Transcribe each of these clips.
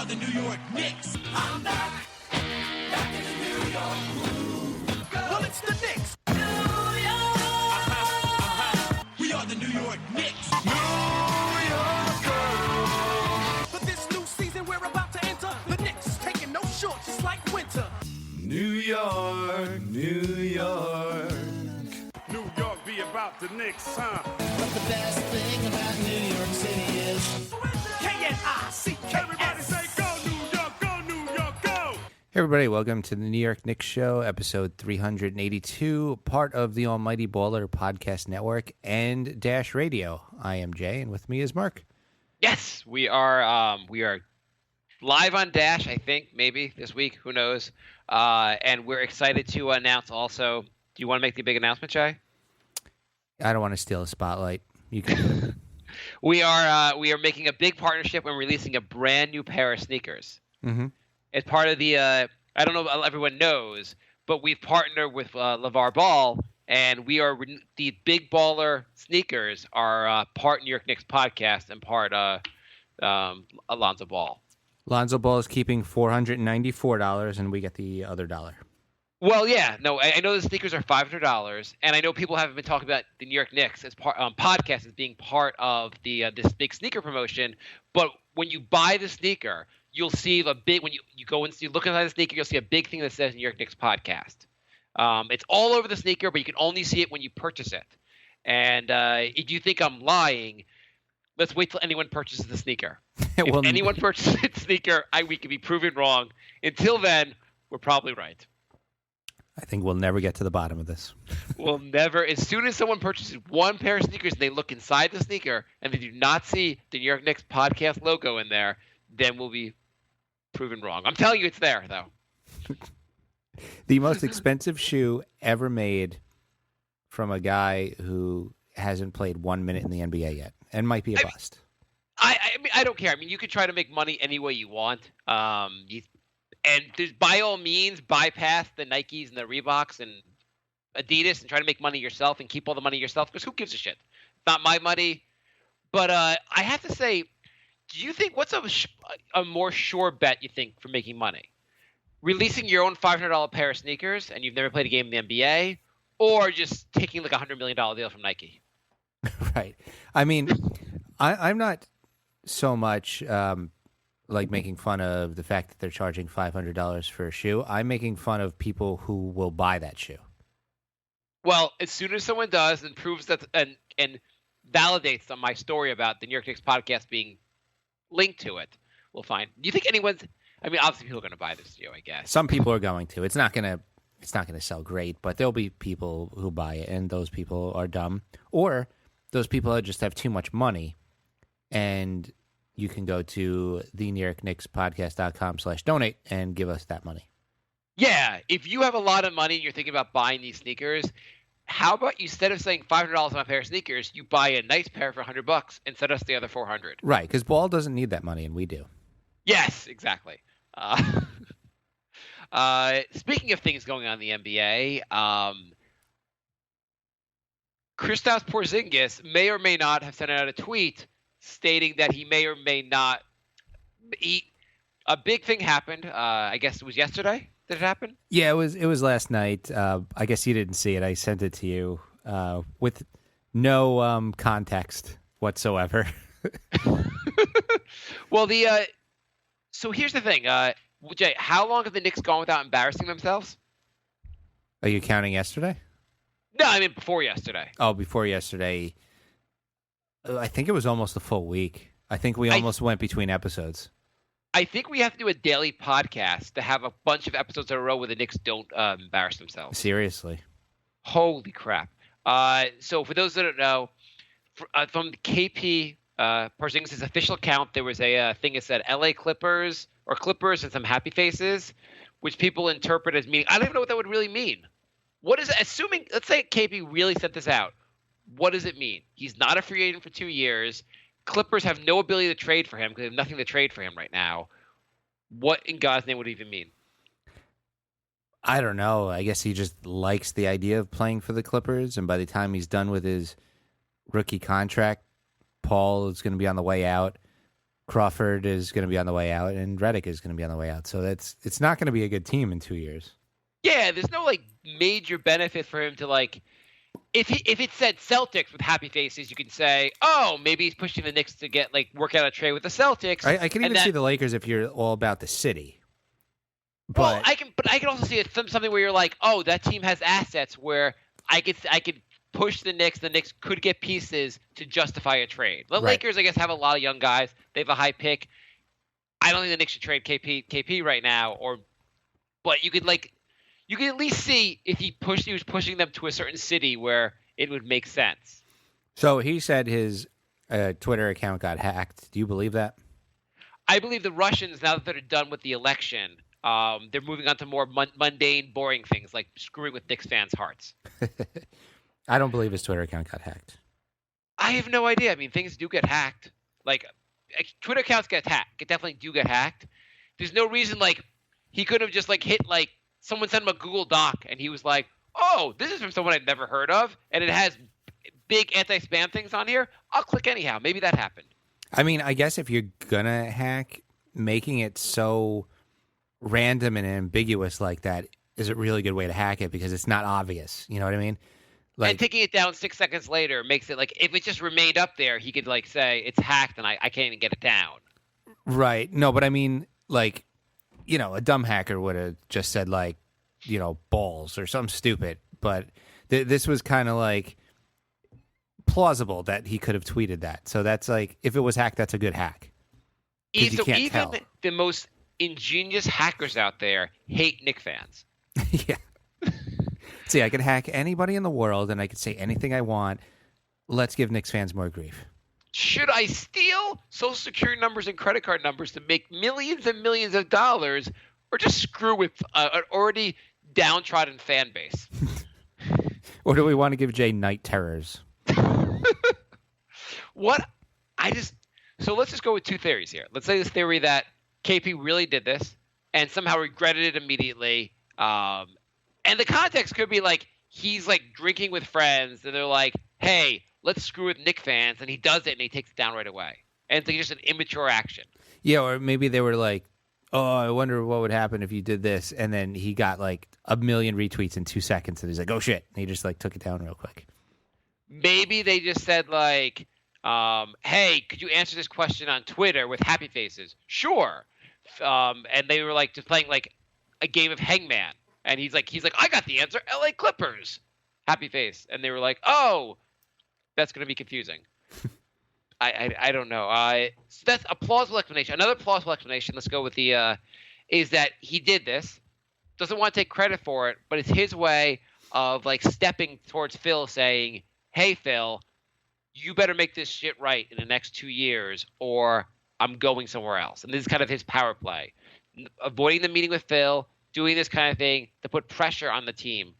are the New York Knicks. I'm back in the New York groove. Well, it's the Knicks. New York. We are the New York Knicks. New York. For this new season we're about to enter, the Knicks taking no shorts, just like winter. New York, New York. New York be about the Knicks, huh? But the best thing about New York City is K-N-I-C-K-S. Everybody say go New York, go New York, go! Hey everybody, welcome to the New York Knicks Show, episode 382, part of the Almighty Baller Podcast Network and Dash Radio. I am Jay, and with me is Mark. Yes, we are live on Dash, I think, maybe this week, who knows. And we're excited to announce also, do you want to make the big announcement, Jay? I don't want to steal a spotlight. You can. We are making a big partnership and releasing a brand new pair of sneakers. Mm-hmm. As part of the, I don't know if everyone knows, but we've partnered with LeVar Ball, and we are the Big Baller sneakers are part New York Knicks podcast and part Alonzo Ball. Lonzo Ball is keeping $494, and we get the other dollar. Well, yeah, no, I know the sneakers are $500, and I know people haven't been talking about the New York Knicks as part podcast as being part of the this big sneaker promotion. But when you buy the sneaker, you'll see the big when you go and you look inside the sneaker, you'll see a big thing that says New York Knicks podcast. It's all over the sneaker, but you can only see it when you purchase it. And if you think I'm lying, let's wait till anyone purchases the sneaker. If anyone purchases the sneaker, we can be proven wrong. Until then, we're probably right. I think we'll never get to the bottom of this. We'll never. As soon as someone purchases one pair of sneakers and they look inside the sneaker and they do not see the New York Knicks podcast logo in there, then we'll be proven wrong. I'm telling you it's there, though. The most expensive shoe ever made from a guy who hasn't played 1 minute in the NBA yet and might be a bust. I mean, I don't care. I mean, you can try to make money any way you want. And by all means, bypass the Nikes and the Reeboks and Adidas and try to make money yourself and keep all the money yourself, because who gives a shit? It's not my money. But I have to say, do you think what's a more sure bet you think for making money? Releasing your own $500 pair of sneakers and you've never played a game in the NBA, or just taking like a $100 million deal from Nike? Right. I mean, I'm not so much like making fun of the fact that they're charging $500 for a shoe. I'm making fun of people who will buy that shoe. Well, as soon as someone does and proves that and validates my story about the New York Knicks podcast being linked to it, we'll find. Do you think anyone's? I mean, obviously people are going to buy this shoe, I guess. Some people are going to. It's not going to sell great, but there'll be people who buy it, and those people are dumb, or those people just have too much money, and you can go to the NewYorkKnicksPodcast.com/donate and give us that money. Yeah, if you have a lot of money and you're thinking about buying these sneakers, how about instead of saying $500 on a pair of sneakers, you buy a nice pair for $100 and send us the other $400? Right, because Ball doesn't need that money, and we do. Yes, exactly. Speaking of things going on in the NBA, Kristaps Porzingis may or may not have sent out a tweet stating that he may or may not eat. A big thing happened. I guess it was yesterday. Did it happen? Yeah, it was last night. I guess you didn't see it. I sent it to you with no context whatsoever. Well, so here's the thing, Jay. How long have the Knicks gone without embarrassing themselves? Are you counting yesterday? No, I mean before yesterday. Oh, before yesterday. I think it was almost a full week. I think we almost went between episodes. I think we have to do a daily podcast to have a bunch of episodes in a row where the Knicks don't embarrass themselves. Seriously. Holy crap. So for those that don't know, from the KP Porzingis' official account, there was a thing that said LA Clippers or Clippers and some happy faces, which people interpret as meaning. I don't even know what that would really mean. What is it? Assuming, let's say KP really sent this out. What does it mean? He's not a free agent for 2 years. Clippers have no ability to trade for him because they have nothing to trade for him right now. What in God's name would it even mean? I don't know. I guess he just likes the idea of playing for the Clippers, and by the time he's done with his rookie contract, Paul is going to be on the way out. Crawford is going to be on the way out, and Redick is going to be on the way out. So it's not going to be a good team in 2 years. Yeah, there's no like major benefit for him to like. If it said Celtics with happy faces, you can say, oh, maybe he's pushing the Knicks to get like work out a trade with the Celtics. I can even see the Lakers if you're all about the city. But well, I can also see it something where you're like, oh, that team has assets where I could push the Knicks. The Knicks could get pieces to justify a trade. The Lakers, I guess, have a lot of young guys. They have a high pick. I don't think the Knicks should trade KP right now, but you could at least see if he was pushing them to a certain city where it would make sense. So he said his Twitter account got hacked. Do you believe that? I believe the Russians, now that they're done with the election, they're moving on to more mundane, boring things like screwing with Knicks fans' hearts. I don't believe his Twitter account got hacked. I have no idea. I mean, things do get hacked. Like, Twitter accounts get hacked. It definitely do get hacked. There's no reason, like, he could have just, like, hit, like, someone sent him a Google Doc, and he was like, oh, this is from someone I'd never heard of, and it has big anti-spam things on here. I'll click anyhow. Maybe that happened. I mean, I guess if you're going to hack, making it so random and ambiguous like that is a really good way to hack it because it's not obvious. You know what I mean? Like, and taking it down 6 seconds later makes it like if it just remained up there, he could like say it's hacked and I can't even get it down. Right. No, but I mean, like, you know, a dumb hacker would have just said like, you know, balls or something stupid. But this was kind of like plausible that he could have tweeted that. So that's like, if it was hacked, that's a good hack. So even the most ingenious hackers out there hate Knicks fans. Yeah. See, I could hack anybody in the world and I could say anything I want. Let's give Knicks fans more grief. Should I steal Social Security numbers and credit card numbers to make millions and millions of dollars or just screw with an already downtrodden fan base? Or do we want to give Jay night terrors? So let's just go with two theories here. Let's say this theory that KP really did this and somehow regretted it immediately. And the context could be like he's like drinking with friends and they're like, hey, let's screw with Knicks fans. And he does it and he takes it down right away. And it's like just an immature action. Yeah, or maybe they were like, oh, I wonder what would happen if you did this. And then he got like 1 million retweets in 2 seconds. And he's like, oh, shit. And he just like took it down real quick. Maybe they just said like, hey, could you answer this question on Twitter with happy faces? Sure. And they were like just playing like a game of Hangman. And he's like, I got the answer. LA Clippers. Happy face. And they were like, oh, that's going to be confusing. I don't know. So that's a plausible explanation. Another plausible explanation, let's go with the, is that he did this, doesn't want to take credit for it, but it's his way of like stepping towards Phil saying, hey, Phil, you better make this shit right in the next 2 years or I'm going somewhere else. And this is kind of his power play. Avoiding the meeting with Phil, doing this kind of thing to put pressure on the team.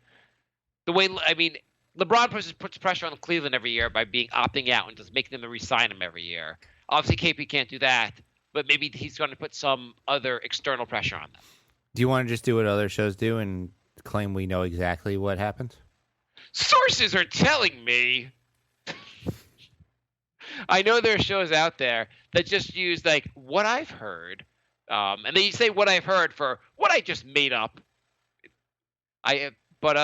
LeBron puts pressure on Cleveland every year by opting out and just making them re-sign him every year. Obviously, KP can't do that, but maybe he's going to put some other external pressure on them. Do you want to just do what other shows do and claim we know exactly what happened? Sources are telling me. I know there are shows out there that just use like what I've heard, and they say what I've heard for what I just made up. What?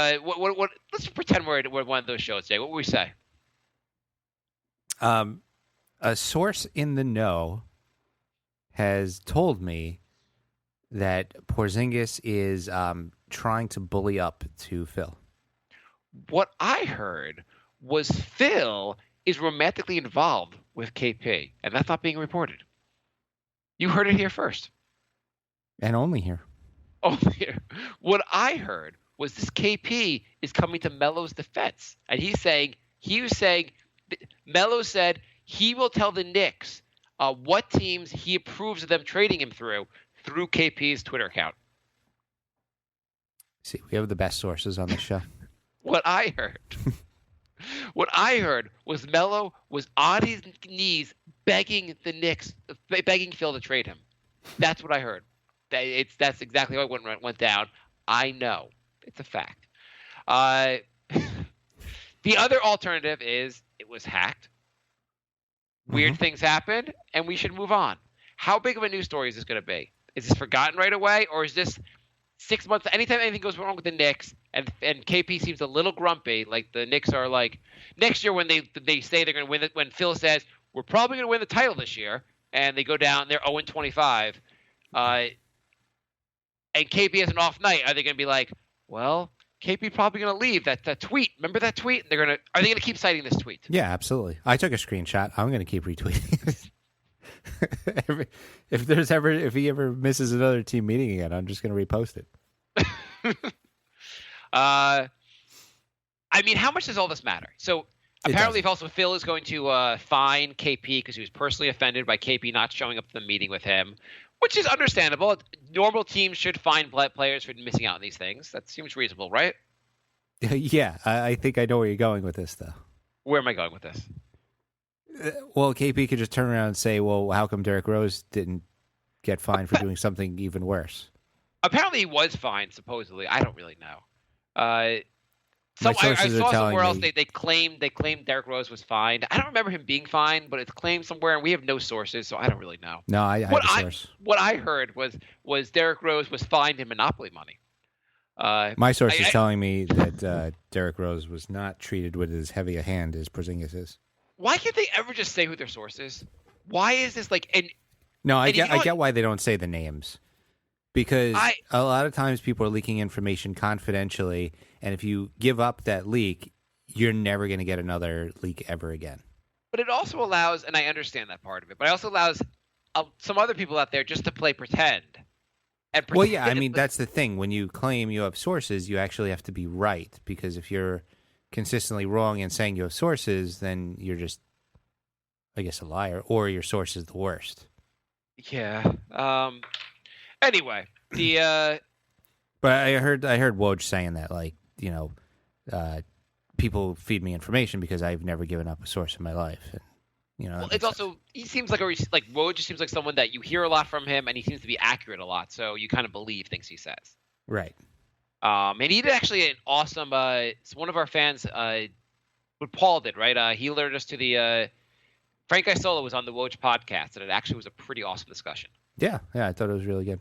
Let's pretend we're one of those shows today. What would we say? A source in the know has told me that Porzingis is trying to bully up to Phil. What I heard was Phil is romantically involved with KP, and that's not being reported. You heard it here first. And only here. Only here. What I heard was this KP is coming to Melo's defense. And he was saying, Melo said he will tell the Knicks what teams he approves of them trading him through KP's Twitter account. See, we have the best sources on the show. What I heard was Melo was on his knees begging the Knicks, begging Phil to trade him. That's what I heard. That's exactly how it went down. I know. It's a fact. The other alternative is it was hacked. Weird things happened, and we should move on. how big of a news story is this going to be? Is this forgotten right away, or is this 6 months? Anytime anything goes wrong with the Knicks, and KP seems a little grumpy, like the Knicks are like next year when they say they're going to win it, when Phil says we're probably going to win the title this year, and they go down, they're 0-25, and KP has an off night, are they going to be like, well, KP probably going to leave that tweet? Remember that tweet? And are they going to keep citing this tweet? Yeah, absolutely. I took a screenshot. I'm going to keep retweeting. If he ever misses another team meeting again, I'm just going to repost it. I mean, how much does all this matter? So apparently, also Phil is going to fine KP because he was personally offended by KP not showing up to the meeting with him, which is understandable. Normal teams should fine players for missing out on these things. That seems reasonable, right? Yeah, I think I know where you're going with this, though. Where am I going with this? Well, KP could just turn around and say, well, how come Derrick Rose didn't get fined for doing something even worse? Apparently he was fined, supposedly. I don't really know. I saw somewhere else they claimed Derrick Rose was fined. I don't remember him being fined, but it's claimed somewhere, and we have no sources, so I don't really know. No, I have a source. What I heard was Derrick Rose was fined in Monopoly money. My source is telling me that Derrick Rose was not treated with as heavy a hand as Porzingis is. Why can't they ever just say who their source is? Why is this like? I get why they don't say the names, because a lot of times people are leaking information confidentially, and if you give up that leak, you're never going to get another leak ever again. But it also allows, and I understand that part of it, but it also allows some other people out there just to play pretend. Well, yeah, I mean that's the thing. When you claim you have sources, you actually have to be right, because if you're consistently wrong and saying you have sources, then you're just, I guess, a liar, or your source is the worst. Yeah. Anyway, the but I heard Woj saying that, like, people feed me information because I've never given up a source in my life, and well, it's also he seems like Woj just seems like someone that you hear a lot from him, and he seems to be accurate a lot, so you kind of believe things he says. Right. And he did actually an awesome. One of our fans, what Paul did, right? He alerted us to the Frank Isola was on the Woj podcast, and it actually was a pretty awesome discussion. Yeah, I thought it was really good.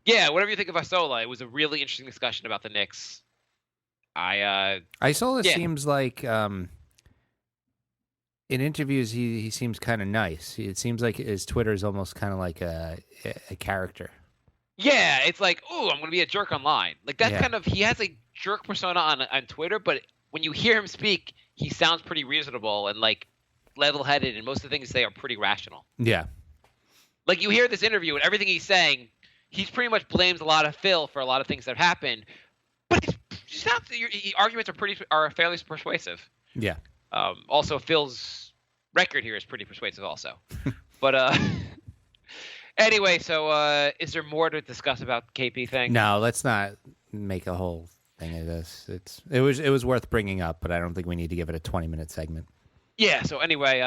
Yeah, whatever you think of Isola, it was a really interesting discussion about the Knicks. Isola seems like in interviews he seems kind of nice. It seems like his Twitter is almost kind of like a character. Yeah, it's like, oh, I'm going to be a jerk online. Like that's kind of, he has a jerk persona on Twitter, but when you hear him speak, he sounds pretty reasonable and like level-headed, and most of the things he say are pretty rational. Yeah. Like you hear this interview and everything he's saying, he pretty much blames a lot of Phil for a lot of things that have happened, but your arguments are fairly persuasive. Yeah. Also, Phil's record here is pretty persuasive also. But anyway, so is there more to discuss about the KP thing? No, let's not make a whole thing of this. It was worth bringing up, but I don't think we need to give it a 20-minute segment. Yeah, so anyway,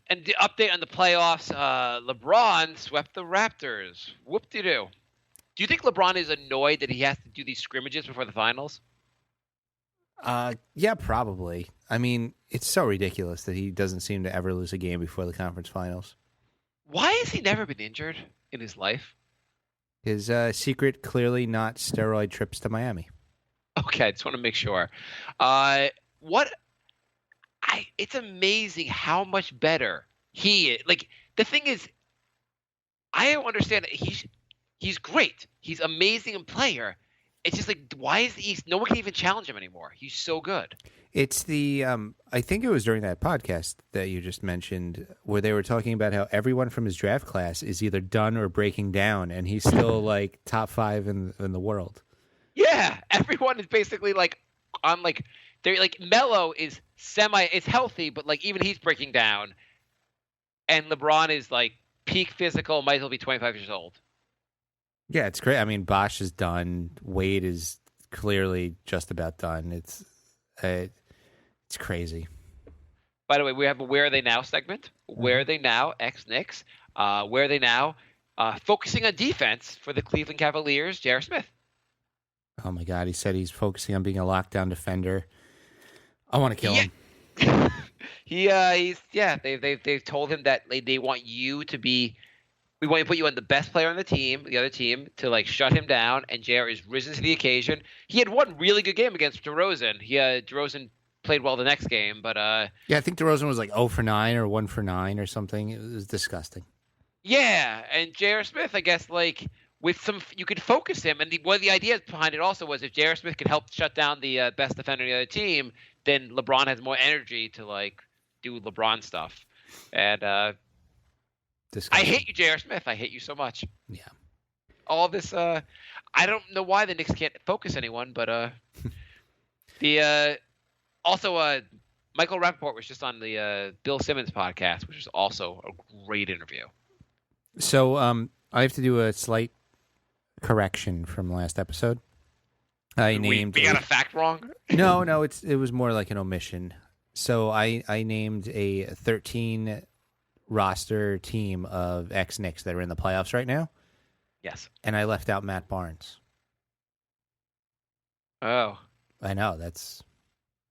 and the update on the playoffs, LeBron swept the Raptors. Whoop-de-doo. Do you think LeBron is annoyed that he has to do these scrimmages before the finals? Yeah, probably. I mean, it's so ridiculous that he doesn't seem to ever lose a game before the conference finals. Why has he never been injured in his life? His secret, clearly not steroid trips to Miami. Okay, I just want to make sure. It's amazing how much better he is. Like, the thing is, I don't understand that he's great. He's amazing in player. It's just like, why is the East? No one can even challenge him anymore. He's so good. It's the I think it was during that podcast that you just mentioned where they were talking about how everyone from his draft class is either done or breaking down, and he's still like top 5 in the world. Yeah, everyone is basically like on like they're like Melo is it's healthy, but like even he's breaking down, and LeBron is like peak physical, might as well be 25 years old. Yeah, it's great. I mean, Bosh is done. Wade is clearly just about done. It's crazy. By the way, we have a Where Are They Now segment. Where Are They Now? Ex-Knicks. Where Are They Now? Focusing on defense for the Cleveland Cavaliers, J.R. Smith. Oh, my God. He said he's focusing on being a lockdown defender. I want to kill him. They've told him that they want you to be We want to put you on the best player on the team, the other team, to like shut him down. And JR is risen to the occasion. He had one really good game against DeRozan. DeRozan played well the next game, but Yeah, I think DeRozan was like 0 for 9 or 1 for 9 or something. It was disgusting. yeah. And J.R. Smith, I guess, like with you could focus him. And one of the ideas behind it also was if J.R. Smith could help shut down the best defender on the other team, then LeBron has more energy to like do LeBron stuff. And I hate you, J.R. Smith. I hate you so much. Yeah. All this, I don't know why the Knicks can't focus anyone, but also Michael Rappaport was just on the Bill Simmons podcast, which is also a great interview. So I have to do a slight correction from last episode. We got a fact wrong? No, it was more like an omission. So I named a 13 roster team of ex-Knicks that are in the playoffs right now. Yes. And I left out Matt Barnes. Oh. I know, that's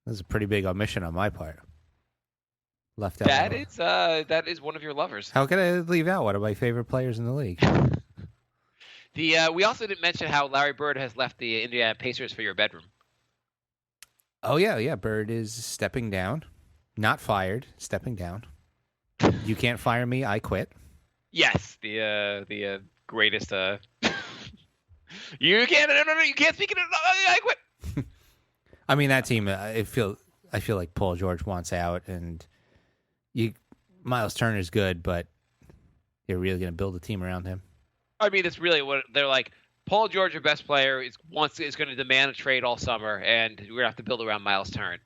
a pretty big omission on my part. Left out. That is one of your lovers. How could I leave out one of my favorite players in the league? We also didn't mention how Larry Bird has left the Indiana Pacers for your bedroom. Oh yeah. Bird is stepping down. Not fired, stepping down. You can't fire me, I quit. Yes, the greatest. You can't. No, you can't speak it. I quit. I mean, that team. I feel like Paul George wants out, and Miles Turner's good, but you're really going to build a team around him. I mean, it's really what they're like. Paul George, your best player, is going to demand a trade all summer, and we're going to have to build around Miles Turner.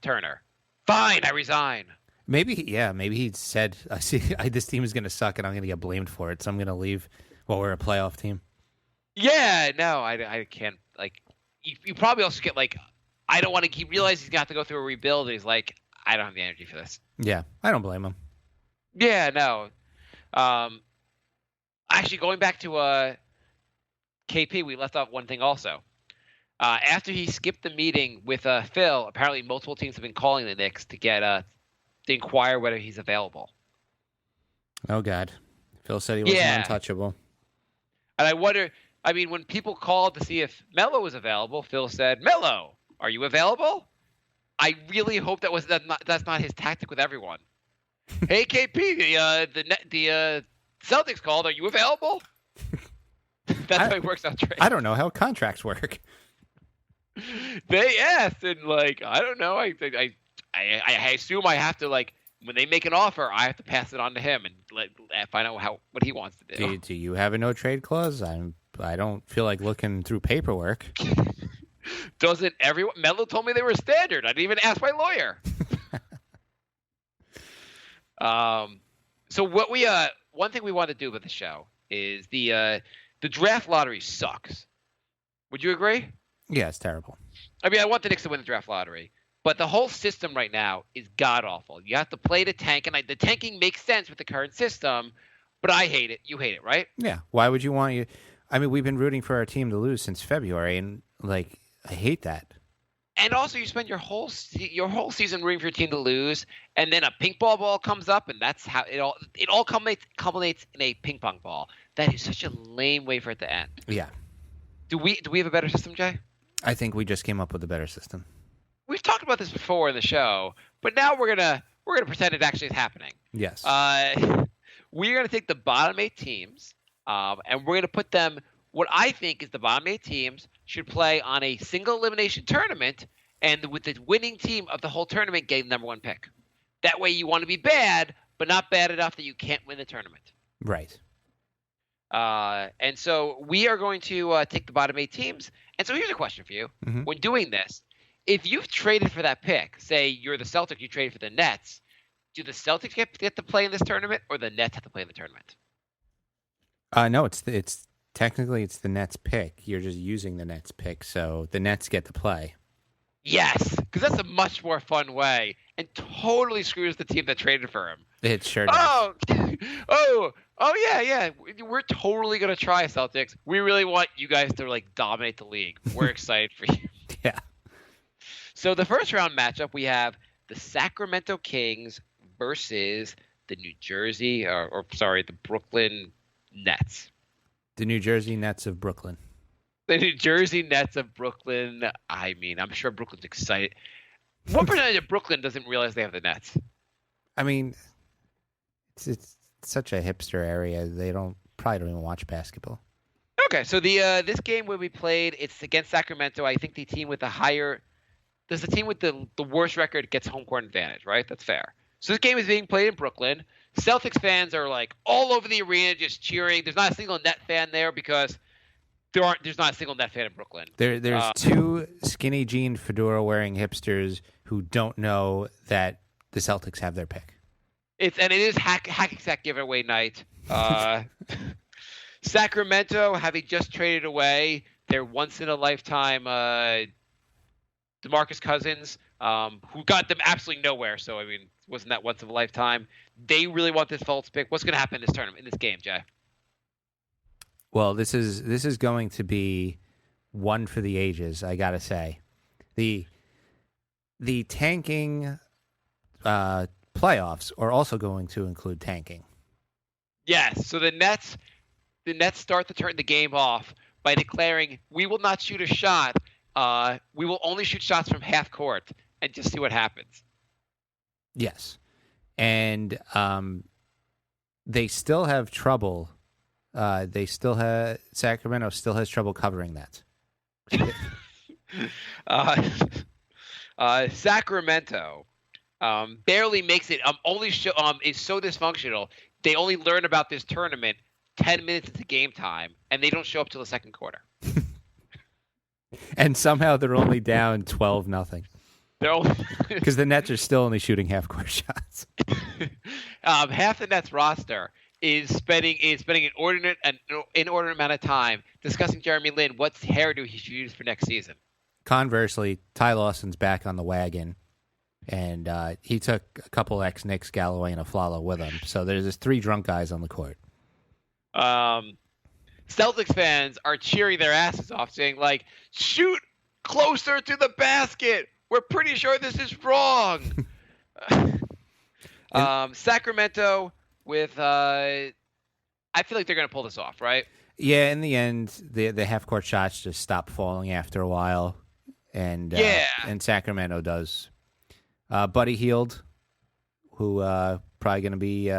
Fine, I resign. Maybe he said, "I see, this team is going to suck, and I'm going to get blamed for it, so I'm going to leave while we're a playoff team." Yeah, no, I can't. Like, you probably also get like, I don't want to. He realizes he's got to go through a rebuild. And he's like, I don't have the energy for this. Yeah, I don't blame him. Yeah, no. Actually, going back to KP, we left off one thing also. After he skipped the meeting with Phil, apparently multiple teams have been calling the Knicks to get to inquire whether he's available. Oh God, Phil said he wasn't untouchable. And I wonder. I mean, when people called to see if Melo was available, Phil said, "Melo, are you available?" I really hope that's not his tactic with everyone. Hey, KP, the Celtics called. Are you available? That's how it works out. Trade. I don't know how contracts work. They asked, and like, I don't know. I assume I have to, like, when they make an offer, I have to pass it on to him and find out what he wants to do. Do you have a no trade clause? I don't feel like looking through paperwork. Doesn't everyone? Melo told me they were standard. I didn't even ask my lawyer. So what one thing we want to do with the show is the draft lottery sucks. Would you agree? Yeah, it's terrible. I mean, I want the Knicks to win the draft lottery, but the whole system right now is god awful. You have to play the tank, and the tanking makes sense with the current system, but I hate it. You hate it, right? Yeah. Why would you want you? I mean, we've been rooting for our team to lose since February, and like, I hate that. And also, you spend your whole season rooting for your team to lose, and then a ping pong ball comes up, and that's how it all culminates in a ping pong ball. That is such a lame way for it to end. Yeah. Do we have a better system, Jay? I think we just came up with a better system. We've talked about this before in the show, but now we're gonna pretend it actually is happening. Yes. We're gonna take the bottom 8 teams, and we're gonna put them. What I think is the bottom 8 teams should play on a single elimination tournament, and with the winning team of the whole tournament getting the number 1 pick. That way, you want to be bad, but not bad enough that you can't win the tournament. Right. And so we are going to take the bottom 8 teams. And so here's a question for you. Mm-hmm. When doing this, if you've traded for that pick, say you're the Celtics, you traded for the Nets, do the Celtics get to play in this tournament, or the Nets have to play in the tournament? No, it's technically it's the Nets pick. You're just using the Nets pick, so the Nets get to play. Yes, because that's a much more fun way, and totally screws the team that traded for him. It sure does. Yeah. We're totally gonna try, Celtics. We really want you guys to like dominate the league. We're excited for you. Yeah. So the first round matchup, we have the Sacramento Kings versus the the Brooklyn Nets. The New Jersey Nets of Brooklyn. The New Jersey Nets of Brooklyn. I mean, I'm sure Brooklyn's excited. What percentage of Brooklyn doesn't realize they have the Nets? I mean, it's such a hipster area. They probably don't even watch basketball. Okay, so the this game will be played. It's against Sacramento. I think the team with the worst record gets home court advantage, right? That's fair. So this game is being played in Brooklyn. Celtics fans are like all over the arena just cheering. There's not a single Net fan there because there's not a single Net fan in Brooklyn. There's two skinny jean fedora wearing hipsters who don't know that the Celtics have their pick. It is hacky sack giveaway night. Sacramento, having just traded away their once in a lifetime DeMarcus Cousins, who got them absolutely nowhere. So I mean, wasn't that once in a lifetime? They really want this Fultz pick. What's going to happen in this tournament, in this game, Jay? Well, this is going to be one for the ages. I gotta say, the tanking playoffs are also going to include tanking. Yes. So the Nets start to turn the game off by declaring, "We will not shoot a shot. We will only shoot shots from half court and just see what happens." Yes, and they still have trouble. Sacramento still has trouble covering that. Sacramento barely makes it. Is so dysfunctional. They only learn about this tournament 10 minutes into game time, and they don't show up till the second quarter. And somehow they're only down 12-0. They're only because the Nets are still only shooting half-court shots. Half the Nets roster is spending an inordinate amount of time discussing Jeremy Lin, what hairdo he should use for next season. Conversely, Ty Lawson's back on the wagon, and he took a couple ex-Knicks, Galloway, and Aflalo with him. So there's just 3 drunk guys on the court. Celtics fans are cheering their asses off, saying, like, shoot closer to the basket. We're pretty sure this is wrong. Sacramento with I feel like they're going to pull this off, right? Yeah, in the end, the half-court shots just stop falling after a while, and Sacramento does. Buddy Hield, who probably going to be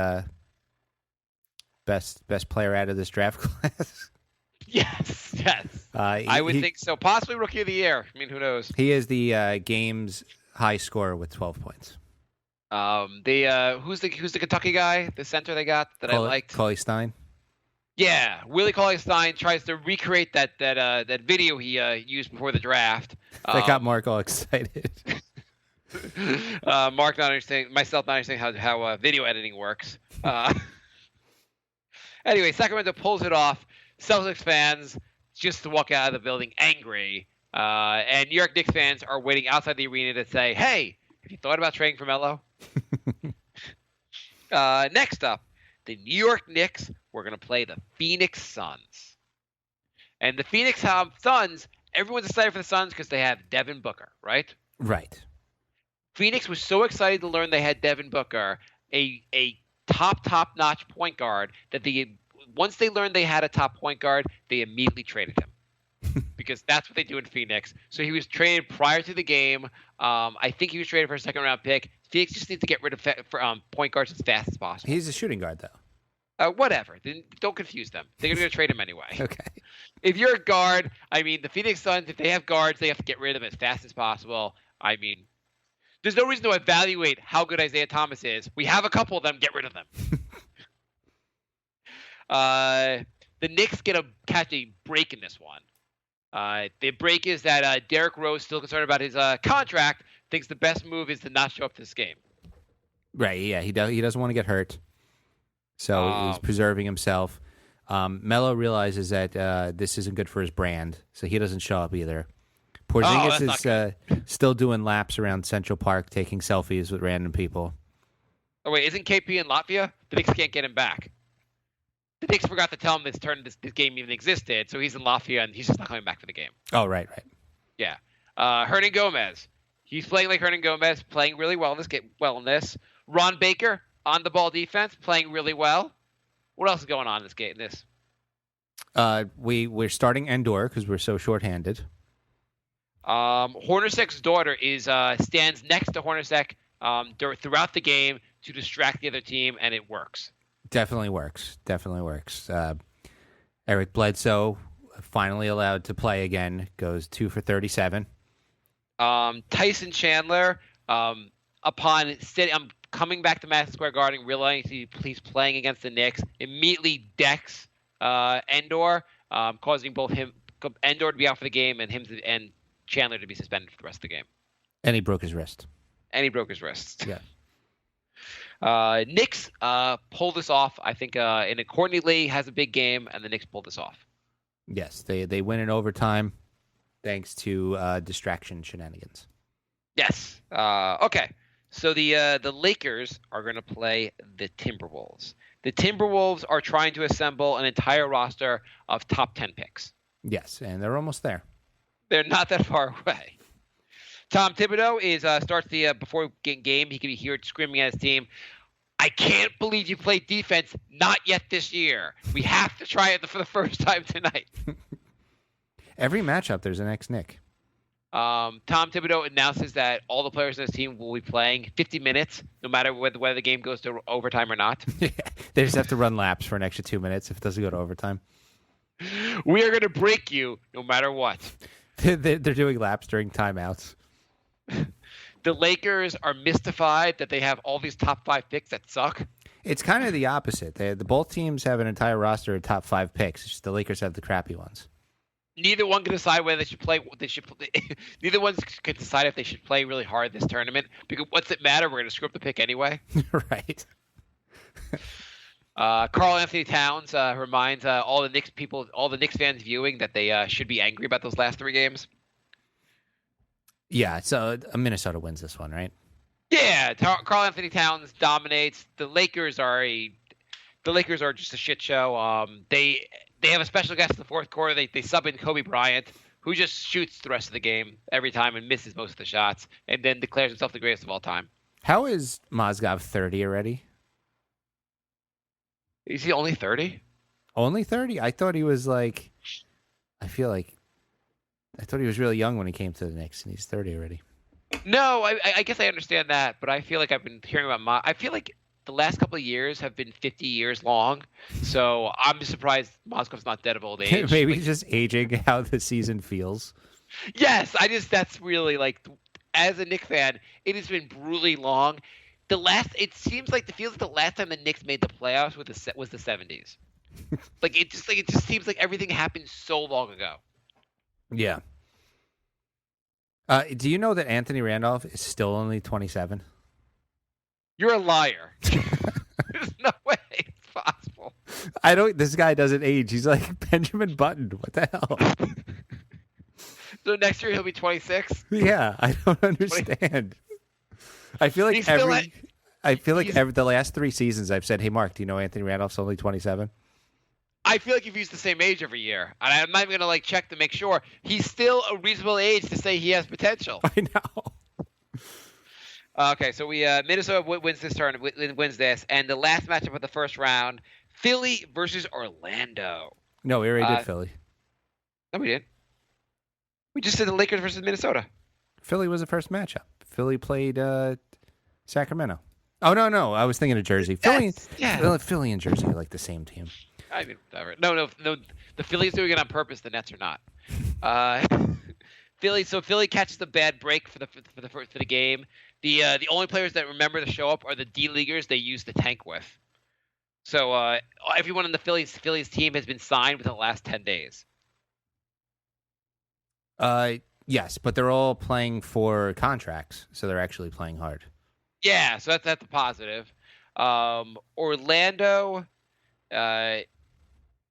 best player out of this draft class. Yes. I would think so. Possibly Rookie of the Year. I mean, who knows? He is the game's high scorer with 12 points. Who's the Kentucky guy? The center they got that I liked. Cauley Stein. Yeah, Willie Cauley-Stein tries to recreate that video he used before the draft. That got Mark all excited. Mark not understanding how video editing works. Anyway, Sacramento pulls it off. Celtics fans just to walk out of the building angry, and New York Knicks fans are waiting outside the arena to say, "Hey, have you thought about trading for Melo?" Next up, the New York Knicks were going to play the Phoenix Suns. And the Phoenix Suns, everyone's excited for the Suns because they have Devin Booker, right? Right. Phoenix was so excited to learn they had Devin Booker, a top-notch point guard, that once they learned they had a top point guard, they immediately traded him. Because that's what they do in Phoenix. So he was traded prior to the game. I think he was traded for a second-round pick. Phoenix just needs to get rid of point guards as fast as possible. He's a shooting guard, though. Whatever. Don't confuse them. They're going to trade him anyway. Okay. If you're a guard, I mean, the Phoenix Suns, if they have guards, they have to get rid of them as fast as possible. I mean, there's no reason to evaluate how good Isaiah Thomas is. We have a couple of them. Get rid of them. The Knicks catch a break in this one. The break is that Derrick Rose, still concerned about his contract, thinks the best move is to not show up to this game. Right, yeah. He doesn't want to get hurt. So he's preserving himself. Melo realizes that this isn't good for his brand, so he doesn't show up either. Porzingis is still doing laps around Central Park, taking selfies with random people. Oh, wait, isn't KP in Latvia? The Knicks can't get him back. The Knicks forgot to tell him this game even existed, so he's in Latvia, and he's just not coming back for the game. Oh, right. Yeah. Hernan Gomez. He's playing like Hernan Gomez, playing really well in this game. Ron Baker, on the ball defense, playing really well. What else is going on in this game? We're starting Endor because we're so shorthanded. Hornacek's daughter stands next to Hornacek throughout the game to distract the other team, and it works. Definitely works. Eric Bledsoe, finally allowed to play again, goes 2 for 37. Tyson Chandler, upon coming back to Madison Square Garden, realizing he's playing against the Knicks, immediately decks Endor, causing both Endor to be out for the game and Chandler to be suspended for the rest of the game. And he broke his wrist. Yeah. Yeah. Knicks pulled this off. I think and Courtney Lee has a big game, and the Knicks pulled this off. Yes, they win in overtime thanks to distraction shenanigans. Yes. Okay. So the Lakers are going to play the Timberwolves. The Timberwolves are trying to assemble an entire roster of top 10 picks. Yes, and they're almost there. They're not that far away. Tom Thibodeau starts the before game. He can be heard screaming at his team, "I can't believe you played defense. Not yet this year. We have to try it for the first time tonight." Every matchup, there's an ex-Knick. Tom Thibodeau announces that all the players on his team will be playing 50 minutes, no matter whether the game goes to overtime or not. They just have to run laps for an extra 2 minutes if it doesn't go to overtime. We are going to break you no matter what. They're doing laps during timeouts. The Lakers are mystified that they have all these top 5 picks that suck. It's kind of the opposite. Both teams have an entire roster of top 5 picks. It's just the Lakers have the crappy ones. Neither one can decide whether they should play. Neither one can decide if they should play really hard this tournament. Because what's it matter? We're going to screw up the pick anyway. Right. Karl Anthony Towns reminds all the Knicks fans viewing that they should be angry about those last 3 games. Yeah, so Minnesota wins this one, right? Yeah, Karl Anthony Towns dominates. The Lakers are just a shit show. They have a special guest in the fourth quarter. They sub in Kobe Bryant, who just shoots the rest of the game every time and misses most of the shots, and then declares himself the greatest of all time. How is Mozgov 30 already? Is he only 30? Only 30? I thought he was like... I thought he was really young when he came to the Knicks, and he's 30 already. No, I guess I understand that, but I feel like I've been hearing about I feel like the last couple of years have been 50 years long, so I'm just surprised Mozgov's not dead of old age. Maybe he's just aging how the season feels. Yes, that's really as a Knicks fan, it has been brutally long. It feels like the last time the Knicks made the playoffs was the 70s. It just seems like everything happened so long ago. Yeah. Do you know that Anthony Randolph is still only 27? You're a liar. There's no way it's possible. This guy doesn't age. He's like Benjamin Button. What the hell? So next year he'll be 26? Yeah, I don't understand. I feel like the last 3 seasons I've said, "Hey Mark, do you know Anthony Randolph's only 27?" I feel like you've used the same age every year. And I'm not even going to check to make sure. He's still a reasonable age to say he has potential. I know. Okay, so Minnesota wins this tournament, wins this, and the last matchup of the first round, Philly versus Orlando. No, we already did Philly. No, we didn't. We just did the Lakers versus Minnesota. Philly was the first matchup. Philly played Sacramento. Oh no, I was thinking of Jersey. Philly and Jersey are like the same team. I mean, whatever. No. The Phillies doing it on purpose. The Nets are not. Philly catches the bad break for the game. The only players that remember to show up are the D leaguers they use the tank with. So everyone in the Phillies team has been signed within the last 10 days. Yes, but they're all playing for contracts, so they're actually playing hard. Yeah, so that's a positive. Orlando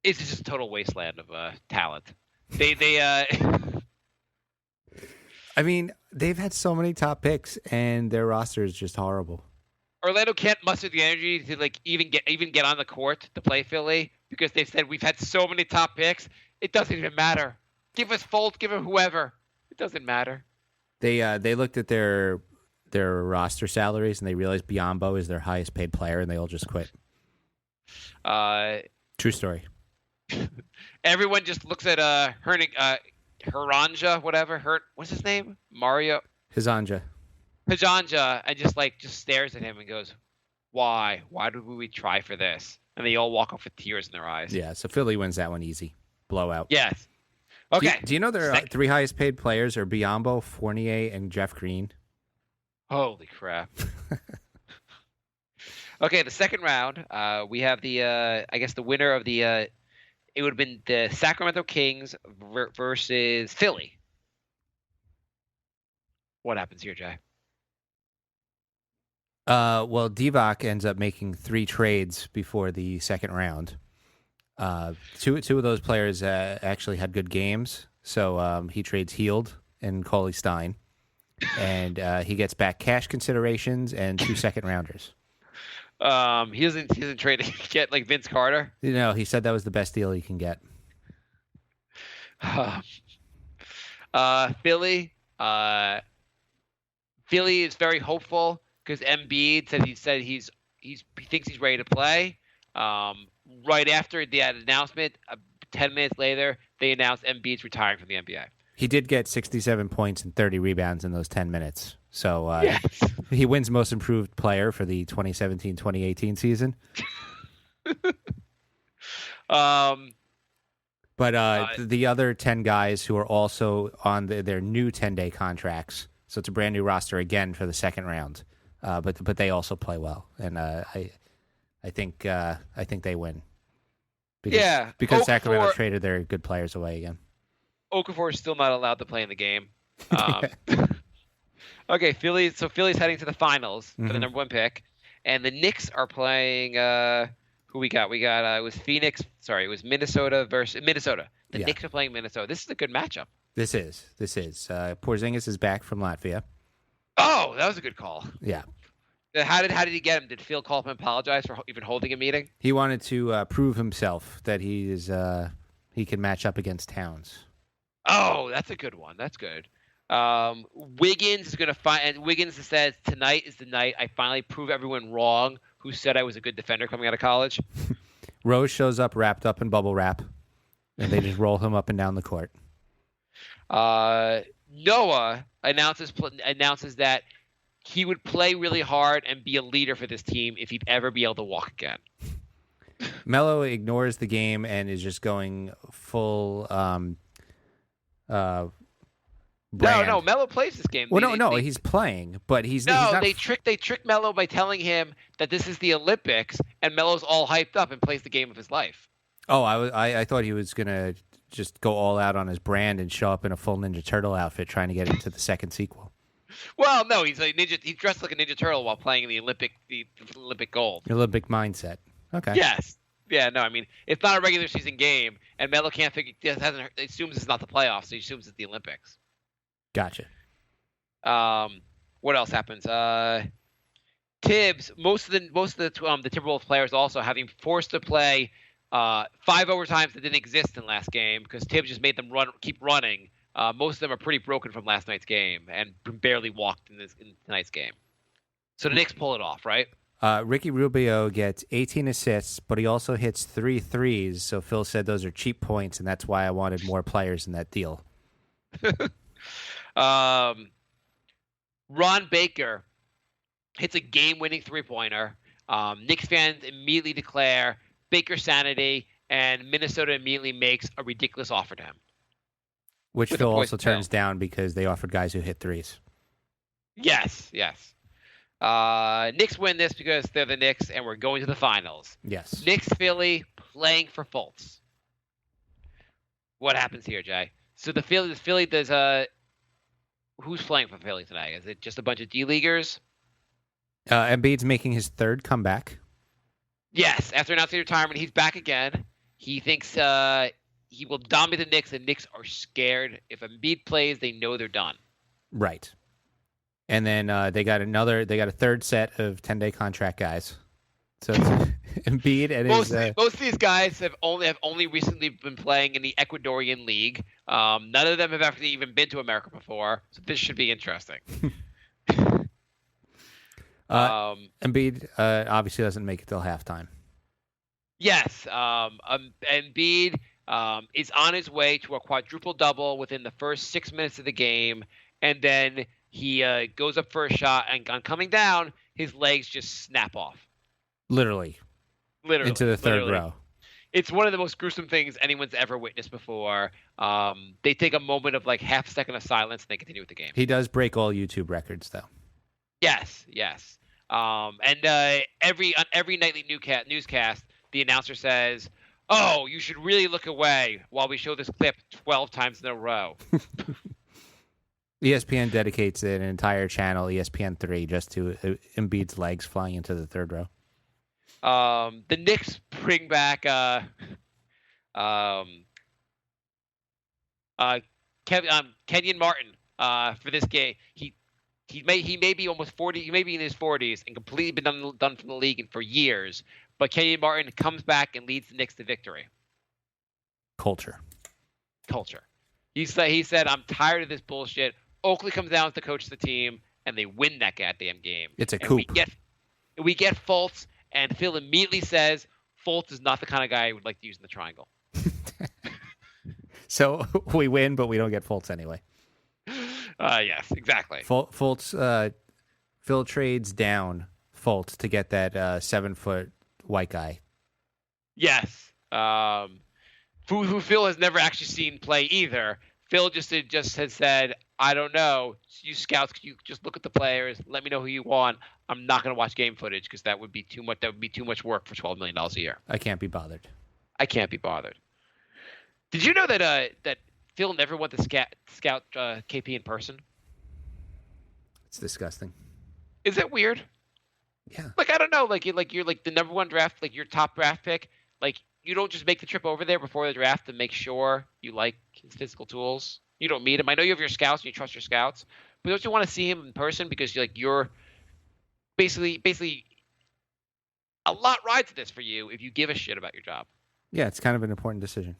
is just a total wasteland of talent. I mean, they've had so many top picks, and their roster is just horrible. Orlando can't muster the energy to even get on the court to play Philly because they've said we've had so many top picks. It doesn't even matter. Give us Fultz, give him whoever. It doesn't matter. They looked at their roster salaries and they realized Biyombo is their highest paid player, and they all just quit. True story. Everyone just looks at Heranja, whatever. What's his name? Mario Hizanja. Hajanja, and just stares at him and goes, "Why? Why did we try for this?" And they all walk off with tears in their eyes. Yeah, so Philly wins that one easy. Blowout. Yes. Okay. Do you know their three highest paid players are Biyombo, Fournier, and Jeff Green? Holy crap. Okay, the second round, we have the winner of the it would have been the Sacramento Kings versus Philly. What happens here, Jay? Well, Divac ends up making 3 trades before the second round. Two of those players actually had good games, so he trades Heald and Cauley Stein, and he gets back cash considerations and 2 second rounders. He doesn't trade to get like Vince Carter. He said that was the best deal he can get. Philly is very hopeful because Embiid said he thinks he's ready to play. Right after the announcement, 10 minutes later, they announced Embiid's retiring from the NBA. He did get 67 points and 30 rebounds in those 10 minutes. So yes. He wins Most Improved Player for the 2017-2018 season. But the other 10 guys who are also on their new 10-day contracts, so it's a brand new roster again for the second round. But they also play well, and I think they win. Because Okafor, Sacramento traded their good players away again. Okafor is still not allowed to play in the game. Okay, Philly's heading to the finals for the number 1 pick, and the Knicks are playing. Who we got? It was Phoenix. Sorry, it was Minnesota versus Minnesota. The Knicks are playing Minnesota. This is a good matchup. This is. Porzingis is back from Latvia. Oh, that was a good call. Yeah. How did he get him? Did Phil call him and apologize for even holding a meeting? He wanted to prove himself that he can match up against Towns. Oh, that's a good one. That's good. Wiggins is going to find, and Wiggins says tonight is the night I finally prove everyone wrong who said I was a good defender coming out of college. Rose shows up wrapped up in bubble wrap, and they just roll him up and down the court. Noah announces that he would play really hard and be a leader for this team if he'd ever be able to walk again. Melo ignores the game and is just going full brand. No, Melo plays this game. Well, he's playing, but he's not. They trick Melo by telling him that this is the Olympics, and Melo's all hyped up and plays the game of his life. Oh, I thought he was gonna just go all out on his brand and show up in a full Ninja Turtle outfit trying to get into the second sequel. Well, no, he's a ninja. He's dressed like a Ninja Turtle while playing in the Olympic gold. Olympic mindset. Okay. Yes. Yeah. No. I mean, it's not a regular season game, and Melo can't figure. Assumes it's not the playoffs, so he assumes it's the Olympics. Gotcha. What else happens? Tibbs. Most of the Timberwolves players also having forced to play 5 overtimes that didn't exist in last game because Tibbs just made them keep running. Most of them are pretty broken from last night's game and barely walked in tonight's game. So the Knicks pull it off, right? Ricky Rubio gets 18 assists, but he also hits 3 threes. So Phil said those are cheap points, and that's why I wanted more players in that deal. Ron Baker hits a game-winning three-pointer. Knicks fans immediately declare Baker sanity, and Minnesota immediately makes a ridiculous offer to him. Which Phil also turns down because they offered guys who hit threes. Yes. Knicks win this because they're the Knicks, and we're going to the finals. Yes. Knicks, Philly, playing for Fultz. What happens here, Jay? So the Philly does who's playing for Philly tonight? Is it just a bunch of D-leaguers? Embiid's making his 3rd comeback. Yes, after announcing retirement, he's back again. He thinks he will dominate the Knicks. The Knicks are scared. If Embiid plays, they know they're done. Right. And then they got a 3rd set of 10-day contract guys. So it's Embiid and most of these guys have only recently been playing in the Ecuadorian League. None of them have actually even been to America before, so this should be interesting. Embiid obviously doesn't make it till halftime. Yes, Embiid is on his way to a quadruple double within the first 6 minutes of the game, and then he goes up for a shot, and on coming down, his legs just snap off. Literally. Literally, Into the third literally. row. It's one of the most gruesome things anyone's ever witnessed before. They take a moment of like half a second of silence, and they continue with the game. He does break all YouTube records, though. Yes. And on every nightly newscast, the announcer says, "Oh, you should really look away while we show this clip 12 times in a row." ESPN dedicates an entire channel, ESPN3, just to Embiid's legs flying into the third row. The Knicks bring back Kenyon Martin for this game. He may be almost 40. He may be in his 40s and completely been done from the league for years. But Kenyon Martin comes back and leads the Knicks to victory. Culture. He said, "I'm tired of this bullshit." Oakley comes down as the coach of the team, and they win that goddamn game. It's a and coup. We get Fultz, and Phil immediately says, "Fultz is not the kind of guy I would like to use in the triangle." So we win, but we don't get Fultz anyway. Yes, exactly. Fultz, Phil trades down Fultz to get that 7-foot white guy. Yes. Who Phil has never actually seen play either. Phil just has said, "I don't know. You scouts, you just look at the players. Let me know who you want. I'm not going to watch game footage because that would be too much. That would be too much work for $12 million a year. I can't be bothered. I can't be bothered." Did you know that Phil never went to scout KP in person? It's disgusting. Is that weird? Yeah. Like, I don't know. Like you're like the number one draft, like your top draft pick. Like, you don't just make the trip over there before the draft to make sure you like his physical tools. You don't meet him. I know you have your scouts and you trust your scouts, but don't you want to see him in person because you're basically a lot rides this for you if you give a shit about your job. Yeah, it's kind of an important decision.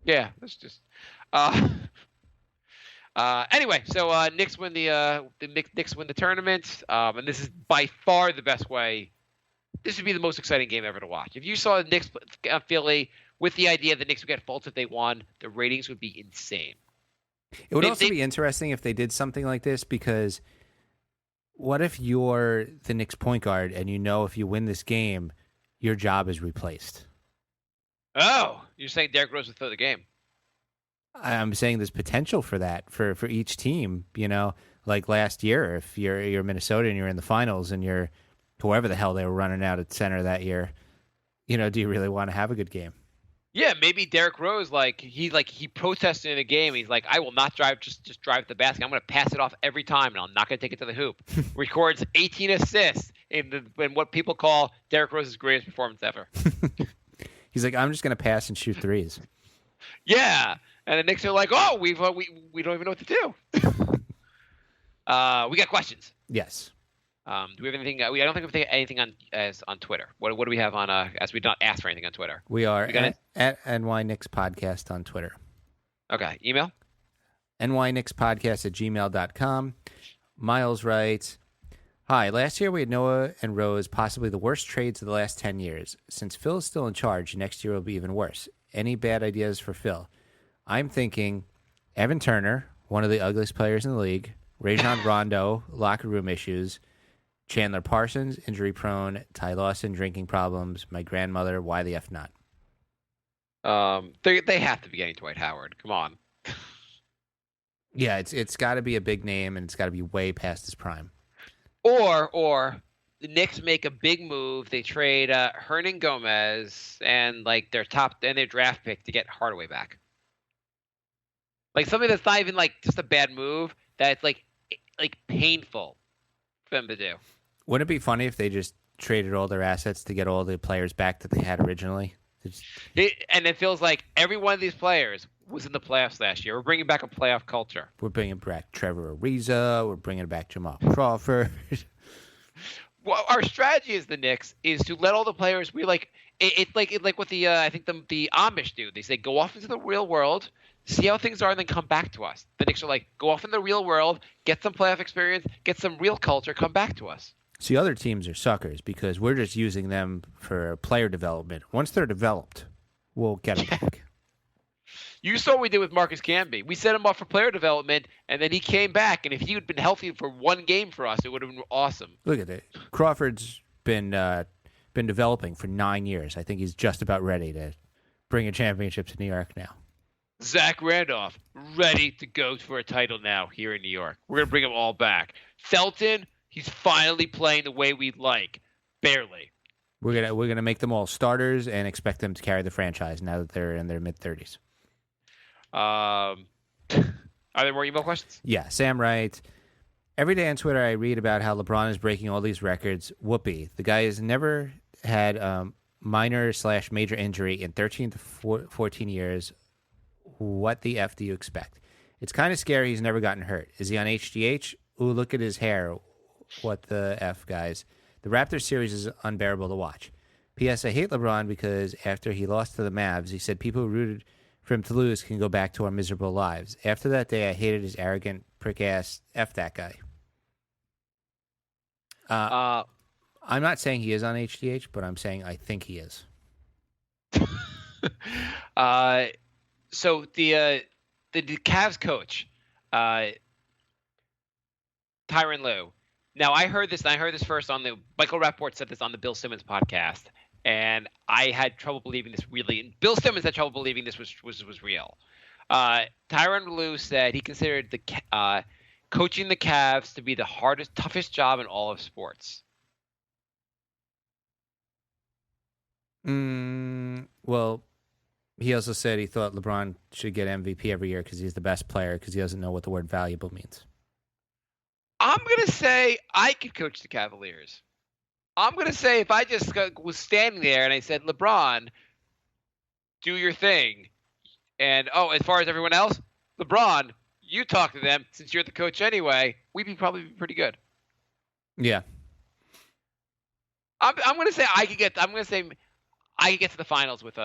Yeah, that's just. Anyway, so Knicks win the Knicks win the tournament, and this is by far the best way. This would be the most exciting game ever to watch. If you saw the Knicks Philly with the idea the Knicks would get Fultz if they won, the ratings would be insane. It would also be interesting if they did something like this, because what if you're the Knicks point guard and you know if you win this game, your job is replaced? Oh, you're saying Derrick Rose would throw the game? I'm saying there's potential for that for each team. You know, like last year, if you're Minnesota and you're in the finals and you're whoever the hell they were running out at center that year, you know, do you really want to have a good game? Yeah, maybe Derrick Rose, he protested in a game. He's like, "I will not drive, just drive the basket. I'm going to pass it off every time, and I'm not going to take it to the hoop." Records 18 assists in what people call Derrick Rose's greatest performance ever. He's like, "I'm just going to pass and shoot threes." Yeah, and the Knicks are like, "Oh, we don't even know what to do." We got questions. Yes. Do we have anything? I don't think we have anything on Twitter. What do we have on? As we don't ask for anything on Twitter. We are at NY Knicks Podcast on Twitter. Okay. Email? nyknickspodcast@gmail.com. Miles writes, "Hi, last year we had Noah and Rose, possibly the worst trades of the last 10 years. Since Phil is still in charge, next year will be even worse. Any bad ideas for Phil? I'm thinking Evan Turner, one of the ugliest players in the league, Rajon Rondo, locker room issues, Chandler Parsons, injury prone, Ty Lawson, drinking problems, my grandmother, why the F not?" They have to be getting Dwight Howard. Come on. Yeah, it's got to be a big name, and it's got to be way past his prime. Or the Knicks make a big move. They trade Hernan Gomez and their draft pick to get Hardaway back. Like something that's not even just a bad move. That's like painful for them to do. Wouldn't it be funny if they just traded all their assets to get all the players back that they had originally? And it feels like every one of these players was in the playoffs last year. We're bringing back a playoff culture. We're bringing back Trevor Ariza. We're bringing back Jamal Crawford. Well, our strategy as the Knicks is to let all the players. It's like what the I think the Amish do. They say go off into the real world, see how things are, and then come back to us. The Knicks are like, go off in the real world, get some playoff experience, get some real culture, come back to us. See, other teams are suckers because we're just using them for player development. Once they're developed, we'll get them back. You saw what we did with Marcus Camby. We set him up for player development, and then he came back. And if he had been healthy for one game for us, it would have been awesome. Look at it. Crawford's been developing for 9 years. I think he's just about ready to bring a championship to New York now. Zach Randolph, ready to go for a title now here in New York. We're going to bring them all back. Felton, he's finally playing the way we'd like. Barely. We're gonna make them all starters and expect them to carry the franchise now that they're in their mid-30s. Are there more email questions? Yeah, Sam writes, every day on Twitter I read about how LeBron is breaking all these records. Whoopee. The guy has never had minor/major injury in 13 to 14 years. What the F do you expect? It's kind of scary he's never gotten hurt. Is he on HGH? Ooh, look at his hair. What the F, guys? The Raptors series is unbearable to watch. P.S. I hate LeBron because after he lost to the Mavs, he said people who rooted for him to lose can go back to our miserable lives. After that day, I hated his arrogant prick-ass F that guy. I'm not saying he is on HGH, but I'm saying I think he is. So the Cavs coach, Tyronn Lue. Now I heard this first on the Michael Rappaport said this on the Bill Simmons podcast, and I had trouble believing this really. Bill Simmons had trouble believing this was real. Tyronn Lue said he considered the coaching the Cavs to be the toughest job in all of sports. Well, he also said he thought LeBron should get MVP every year because he's the best player because he doesn't know what the word valuable means. I'm going to say I could coach the Cavaliers. I'm going to say if I just was standing there and I said, LeBron, do your thing. And, as far as everyone else, LeBron, you talk to them since you're the coach anyway. We'd probably be pretty good. Yeah. I'm going to say I could get to the finals with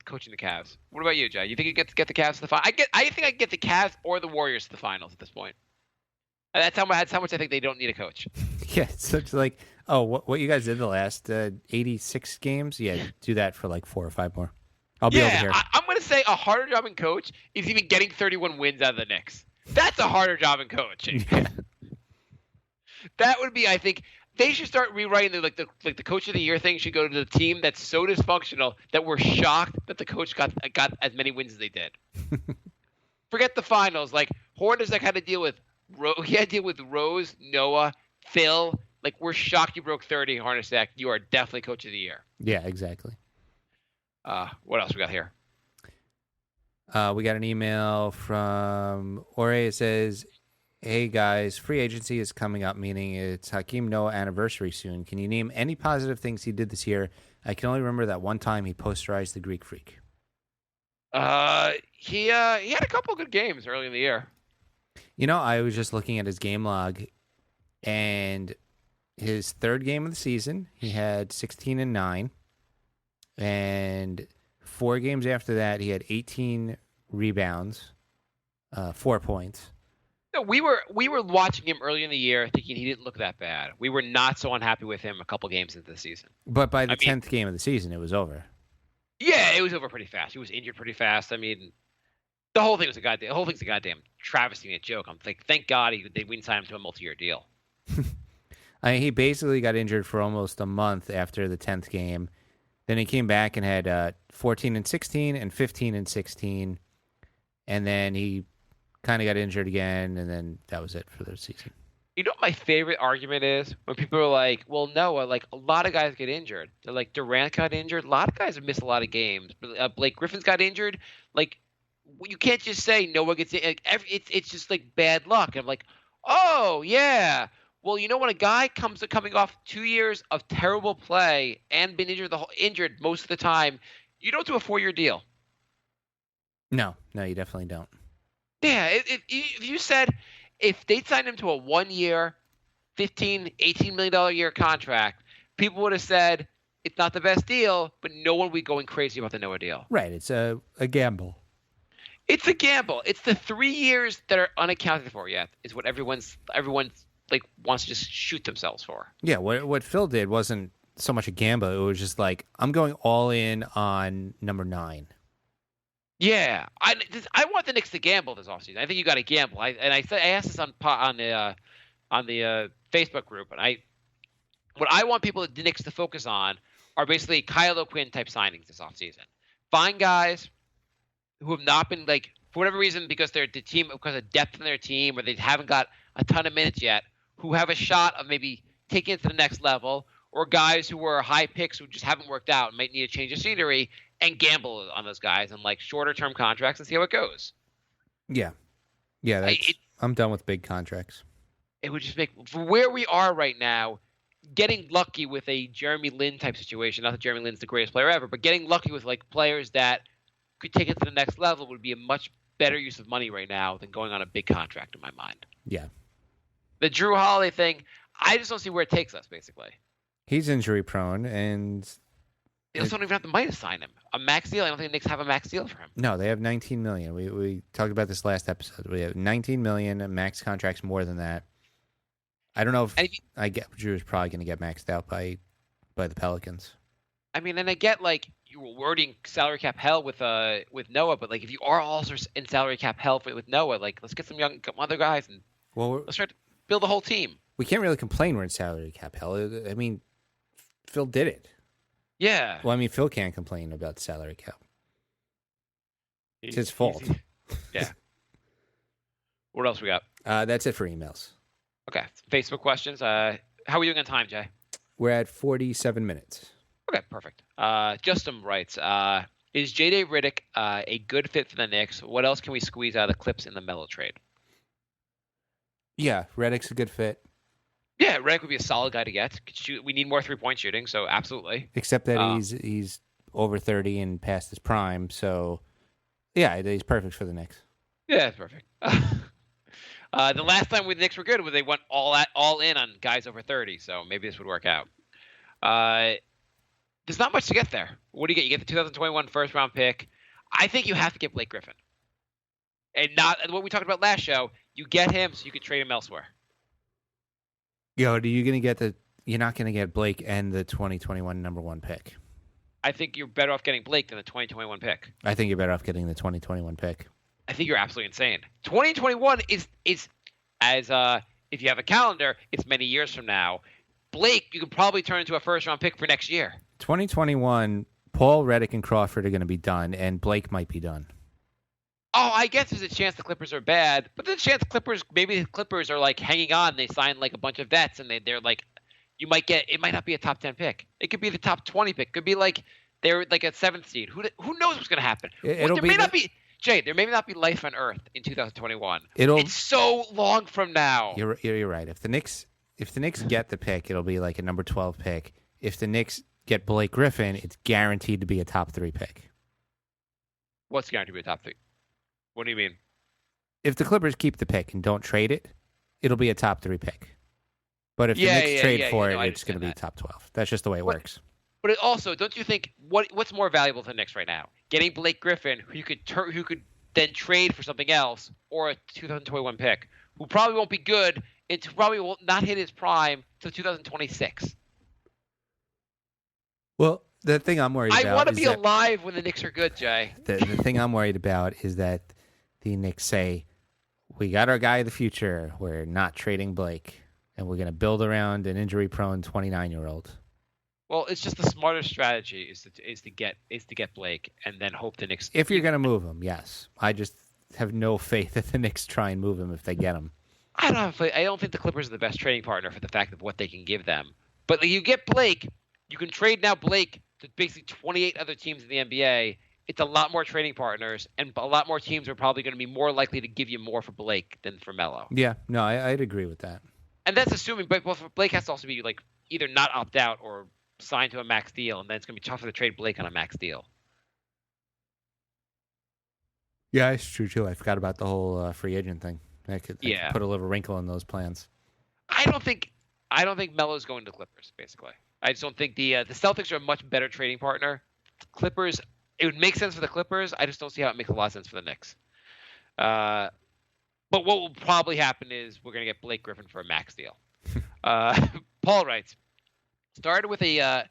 coaching the Cavs. What about you, Jay? You think you get the Cavs to the finals? I think I can get the Cavs or the Warriors to the finals at this point. And that's how much I think they don't need a coach. Yeah, it's such like, what you guys did the last 86 games? Yeah, do that for like 4 or 5 more. I'll be over here. I'm going to say a harder job in coach is even getting 31 wins out of the Knicks. That's a harder job in coaching. Yeah. That would be, I think, they should start rewriting the coach of the year thing should go to the team that's so dysfunctional that we're shocked that the coach got as many wins as they did. Forget the finals. Like Hornets, that had to deal with. He had to deal with Rose, Noah, Phil. Like we're shocked you broke 30, Hornacek. You are definitely coach of the year. Yeah, exactly. What else we got here? We got an email from Ore. It says, hey guys, free agency is coming up, meaning it's Hakeem Noah anniversary soon. Can you name any positive things he did this year? I can only remember that one time he posterized the Greek Freak. He had a couple good games early in the year. You know, I was just looking at his game log, and his third game of the season, he had 16-9, and 4 games after that, he had 18 rebounds, 4 points. No, we were watching him early in the year thinking he didn't look that bad. We were not so unhappy with him a couple games into the season. But by the 10th game of the season, it was over. Yeah, it was over pretty fast. He was injured pretty fast. I mean, the whole thing's a goddamn travesty and a joke. I'm like, thank God they wouldn't sign him to a multi-year deal. He basically got injured for almost a month after the 10th game. Then he came back and had 14-16 and 15-16, and then he kind of got injured again, and then that was it for the season. You know what my favorite argument is? When people are like, well, no, like a lot of guys get injured. They're like, Durant got injured. A lot of guys have missed a lot of games. Blake Griffin's got injured. Like, you can't just say no one gets in. Like, it's just like bad luck. And I'm like, oh, yeah. Well, you know when a guy coming off 2 years of terrible play and been injured most of the time, you don't do a 4-year deal. No, you definitely don't. Yeah, if you said if they signed him to a 1-year, $15, $18 million a year contract, people would have said it's not the best deal, but no one would be going crazy about the Noah deal. Right, it's a gamble. It's a gamble. It's the 3 years that are unaccounted for yet is what everyone's like wants to just shoot themselves for. Yeah, what Phil did wasn't so much a gamble. It was just like, I'm going all in on number 9. Yeah, I want the Knicks to gamble this offseason. I think you got to gamble. I asked this on the Facebook group, and what I want the Knicks to focus on are basically Kyle O'Quinn type signings this offseason. Find guys who have not been, like, for whatever reason, because they're the team, because of depth in their team, or they haven't got a ton of minutes yet, who have a shot of maybe taking it to the next level, or guys who were high picks who just haven't worked out and might need a change of scenery, and gamble on those guys and like shorter term contracts and see how it goes. Yeah. I'm done with big contracts. It would just make, for where we are right now, getting lucky with a Jeremy Lin type situation. Not that Jeremy Lin's the greatest player ever, but getting lucky with like players that could take it to the next level would be a much better use of money right now than going on a big contract in my mind. Yeah. The Drew Holiday thing, I just don't see where it takes us, basically. He's injury prone, and They also don't even have the money to sign him. A max deal, I don't think the Knicks have a max deal for him. no, they have $19 million. We talked about this last episode. We have $19 million, and max contracts more than that. I don't know if Drew's probably going to get maxed out by the Pelicans. I mean, and I get like you were wording salary cap hell with Noah, but like if you are also in salary cap hell with Noah, like let's get some other guys and let's try to build a whole team. We can't really complain we're in salary cap hell. I mean, Phil did it. Yeah. Well, I mean, Phil can't complain about salary cap. It's his fault. Yeah. What else we got? That's it for emails. Okay. Facebook questions. How are we doing on time, Jay? We're at 47 minutes. Okay, perfect. Justin writes, is J.J. Redick a good fit for the Knicks? What else can we squeeze out of the Clips in the Melo trade? Yeah, Redick's a good fit. Yeah, Redick would be a solid guy to get. We need more three-point shooting, so absolutely. Except that he's over 30 and past his prime, so yeah, he's perfect for the Knicks. Yeah, it's perfect. The last time the Knicks were good was they went all in on guys over 30, so maybe this would work out. There's not much to get there. What do you get? You get the 2021 first-round pick. I think you have to get Blake Griffin. And not what we talked about last show, you get him so you can trade him elsewhere. You're not going to get Blake and the 2021 number 1 pick. I think you're better off getting Blake than the 2021 pick. I think you're better off getting the 2021 pick. I think you're absolutely insane. 2021 is as if you have a calendar, it's many years from now. Blake, you can probably turn into a first-round pick for next year. 2021, Paul, Redick, and Crawford are going to be done, and Blake might be done. Oh, I guess there's a chance the Clippers are bad, but there's a chance maybe the Clippers are like hanging on. They sign like a bunch of vets, and they're like, it might not be a top 10 pick. It could be the top 20 pick. It could be like they're like a 7th seed. Who knows what's going to happen? There may not be life on Earth in 2021. It's so long from now. You're right. If the Knicks get the pick, it'll be like a number 12 pick. If the Knicks get Blake Griffin, it's guaranteed to be a top 3 pick. What's guaranteed to be a top 3? What do you mean? If the Clippers keep the pick and don't trade it, it'll be a top 3 pick. But if the Knicks trade for it, it's going to be top 12. That's just the way it works. But it also, don't you think what's more valuable to the Knicks right now? Getting Blake Griffin, who could then trade for something else, or a 2021 pick, who probably won't be good and probably will not hit his prime till 2026. Well, the thing I'm worried about I want to be alive when the Knicks are good, Jay. The thing I'm worried about is that the Knicks say, we got our guy of the future. We're not trading Blake, and we're going to build around an injury-prone 29-year-old. Well, it's just the smarter strategy is to get Blake and then hope the Knicks. If you're going to move him, yes. I just have no faith that the Knicks try and move him if they get him. I don't think the Clippers are the best trading partner for the fact of what they can give them. But you get Blake, you can trade now Blake to basically 28 other teams in the NBA. It's a lot more trading partners, and a lot more teams are probably going to be more likely to give you more for Blake than for Melo. Yeah, no, I'd agree with that. And that's assuming, but Blake has to also be like either not opt out or signed to a max deal, and then it's going to be tougher to trade Blake on a max deal. Yeah, it's true too. I forgot about the whole free agent thing. That could put a little wrinkle in those plans. I don't think Melo's going to Clippers. Basically, I just don't think the Celtics are a much better trading partner. The Clippers, it would make sense for the Clippers. I just don't see how it makes a lot of sense for the Knicks. But what will probably happen is we're going to get Blake Griffin for a max deal. Paul writes, started with a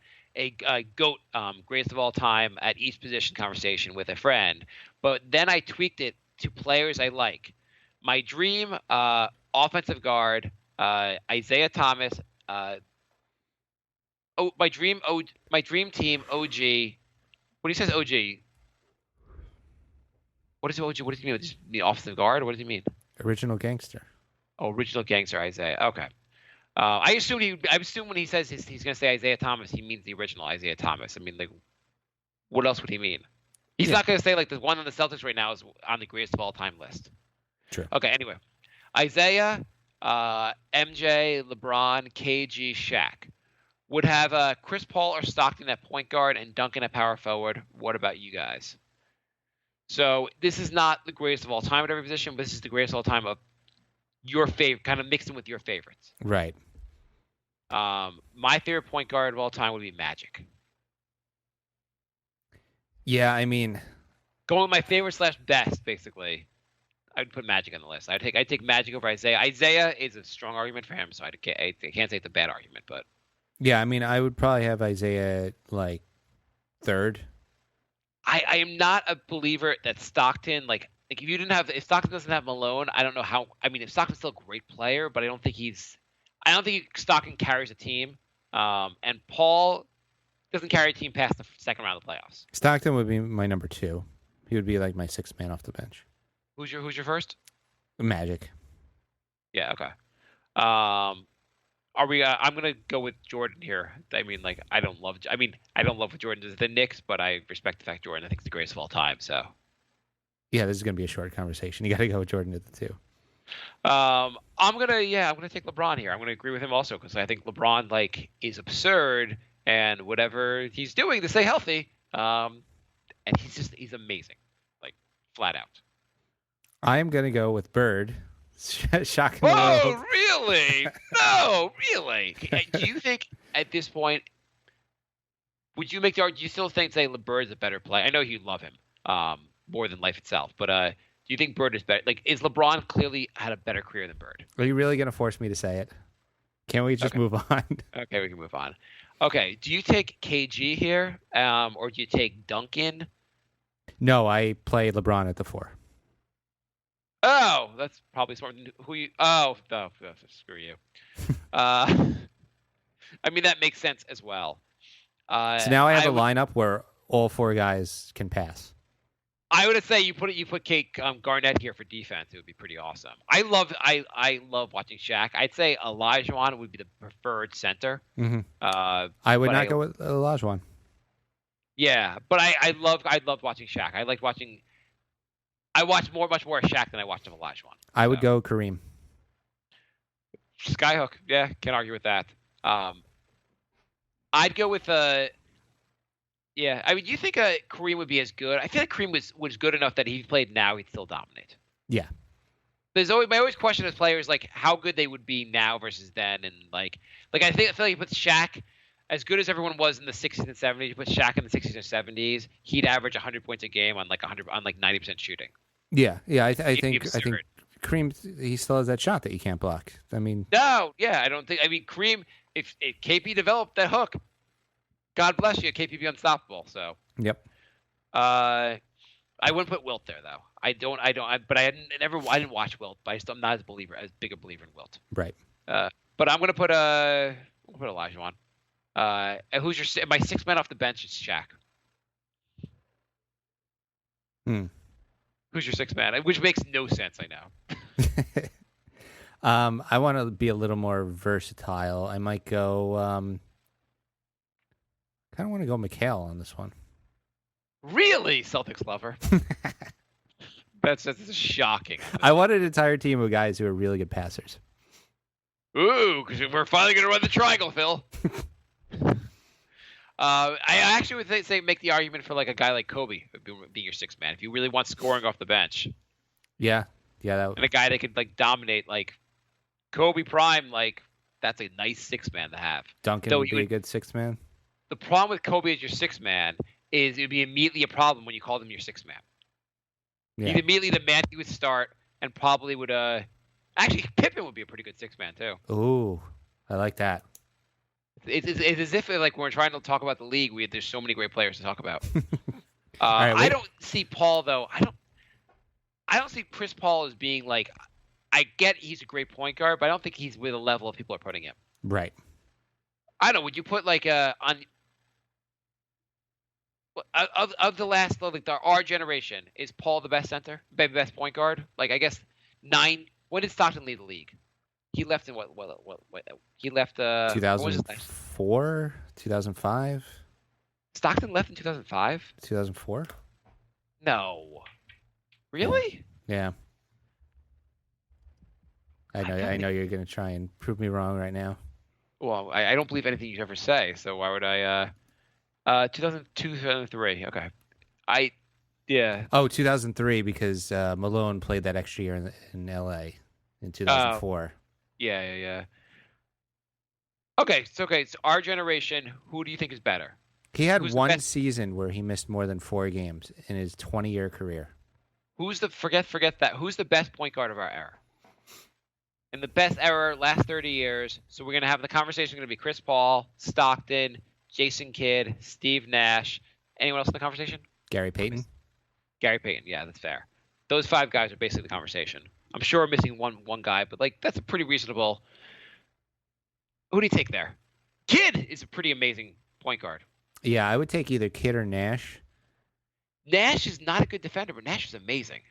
GOAT, greatest of all time at each position conversation with a friend, but then I tweaked it to players I like. My dream offensive guard, Isaiah Thomas. My dream team, OG. When he says OG, what is OG? What does he mean? Just mean offensive guard? Or what does he mean? Original gangster. Oh, original gangster Isaiah. Okay. I assume when he says he's going to say Isaiah Thomas, he means the original Isaiah Thomas. I mean, like, what else would he mean? He's not going to say like the one on the Celtics right now is on the greatest of all time list. True. Okay. Anyway, Isaiah, MJ, LeBron, KG, Shaq would have Chris Paul or Stockton at point guard and Duncan at power forward. What about you guys? So this is not the greatest of all time at every position, but this is the greatest of all time of your favorite, kind of mixed in with your favorites. Right. My favorite point guard of all time would be Magic. Yeah, I mean, going with my favorite / best, basically, I'd put Magic on the list. I'd take Magic over Isaiah. Isaiah is a strong argument for him, so I can't say it's a bad argument, but yeah, I mean, I would probably have Isaiah like third. I am not a believer that Stockton if Stockton doesn't have Malone, I don't know how. I mean, if Stockton's still a great player, but I don't think Stockton carries a team. And Paul doesn't carry a team past the second round of the playoffs. Stockton would be my number 2. He would be like my 6th man off the bench. Who's your first? Magic. Yeah. Okay. Are we? I'm gonna go with Jordan here. I mean, like, I don't love what Jordan does at the Knicks, but I respect the fact Jordan, I think, is the greatest of all time. So. Yeah, this is gonna be a short conversation. You got to go with Jordan at the 2. I'm gonna take LeBron here. I'm gonna agree with him also because I think LeBron is absurd and whatever he's doing to stay healthy. And he's amazing, like flat out. I am gonna go with Bird. Shocking. Oh, really? No, really. Do you think at this point would you make the argument? Do you still think LeBird's a better player? I know you love him more than life itself, but do you think Bird is better? Like, is LeBron clearly had a better career than Bird? Are you really going to force me to say it? Can't we just move on? Okay, we can move on. Okay, do you take KG here, or do you take Duncan? No, I play LeBron at the 4. Oh, that's probably smart. Screw you. I mean, that makes sense as well. So now I have a lineup where all 4 guys can pass. I would say you put Kate Garnett here for defense. It would be pretty awesome. I love watching Shaq. I'd say Olajuwon would be the preferred center. Mm-hmm. I would not go with Olajuwon. Yeah, but I loved watching Shaq. I watched much more of Shaq than I watched of Olajuwon. I would go Kareem. Skyhook. Yeah, can't argue with that. I'd go with yeah, I mean, do you think Kareem would be as good? I feel like Kareem was good enough that if he played now, he'd still dominate. Yeah. There's my always question as players, like, how good they would be now versus then, and like I feel like you put Shaq, as good as everyone was in the 60s and 70s, you put Shaq in the 60s and 70s, he'd average 100 points a game on 90% shooting. Yeah. I think Kareem, he still has that shot that you can't block. I mean, no, yeah, I don't think. I mean, Kareem, if KP developed that hook, God bless you, KP be unstoppable. So. Yep. I wouldn't put Wilt there though. I didn't watch Wilt, but I'm not as big a believer in Wilt. Right. But I'm gonna put Olajuwon. And who's my 6th man off the bench is Shaq. Who's your 6th man? Which makes no sense, I know. I want to be a little more versatile. I might go. Kind of want to go McHale on this one. Really, Celtics lover. That's shocking. I want an entire team of guys who are really good passers. Ooh, because we're finally going to run the triangle, Phil. I actually would say make the argument for like a guy like Kobe being your 6th man if you really want scoring off the bench. Yeah. And a guy that could dominate Kobe prime, that's a nice 6th man to have. Duncan would be a good 6th man. The problem with Kobe as your 6th man is it would be immediately a problem when you called him your 6th man. Yeah. He'd immediately the man he would start and probably would actually Pippen would be a pretty good six man too. Ooh, I like that. It's as if like when we're trying to talk about the league, there's so many great players to talk about. right, I don't see Paul though. I don't see Chris Paul as being like. I get he's a great point guard, but I don't think he's with the level of people are putting him. Right. I don't know. Would you put like on of the last like our generation? Is Paul the best center, best point guard? Like I guess 9. When did Stockton leave the league? He left in what he left 2004, 2005. Stockton left in 2005. 2004. No, really? Yeah. I know you're going to try and prove me wrong right now. Well, I don't believe anything you ever say, so why would I? 2002, 2003. Okay. Yeah. Oh, 2003 because Malone played that extra year in L.A. in 2004. Yeah. Okay, so our generation, who do you think is better? He had Who's one season where he missed more than 4 games in his 20-year career. Forget that. Who's the best point guard of our era? In the best era, last 30 years. So we're gonna have the conversation. Going to be Chris Paul, Stockton, Jason Kidd, Steve Nash. Anyone else in the conversation? Gary Payton. Gary Payton. Yeah, that's fair. Those 5 guys are basically the conversation. I'm sure we're missing one guy, but like that's a pretty reasonable. Who do you take there? Kidd is a pretty amazing point guard. Yeah, I would take either Kidd or Nash. Nash is not a good defender, but Nash is amazing.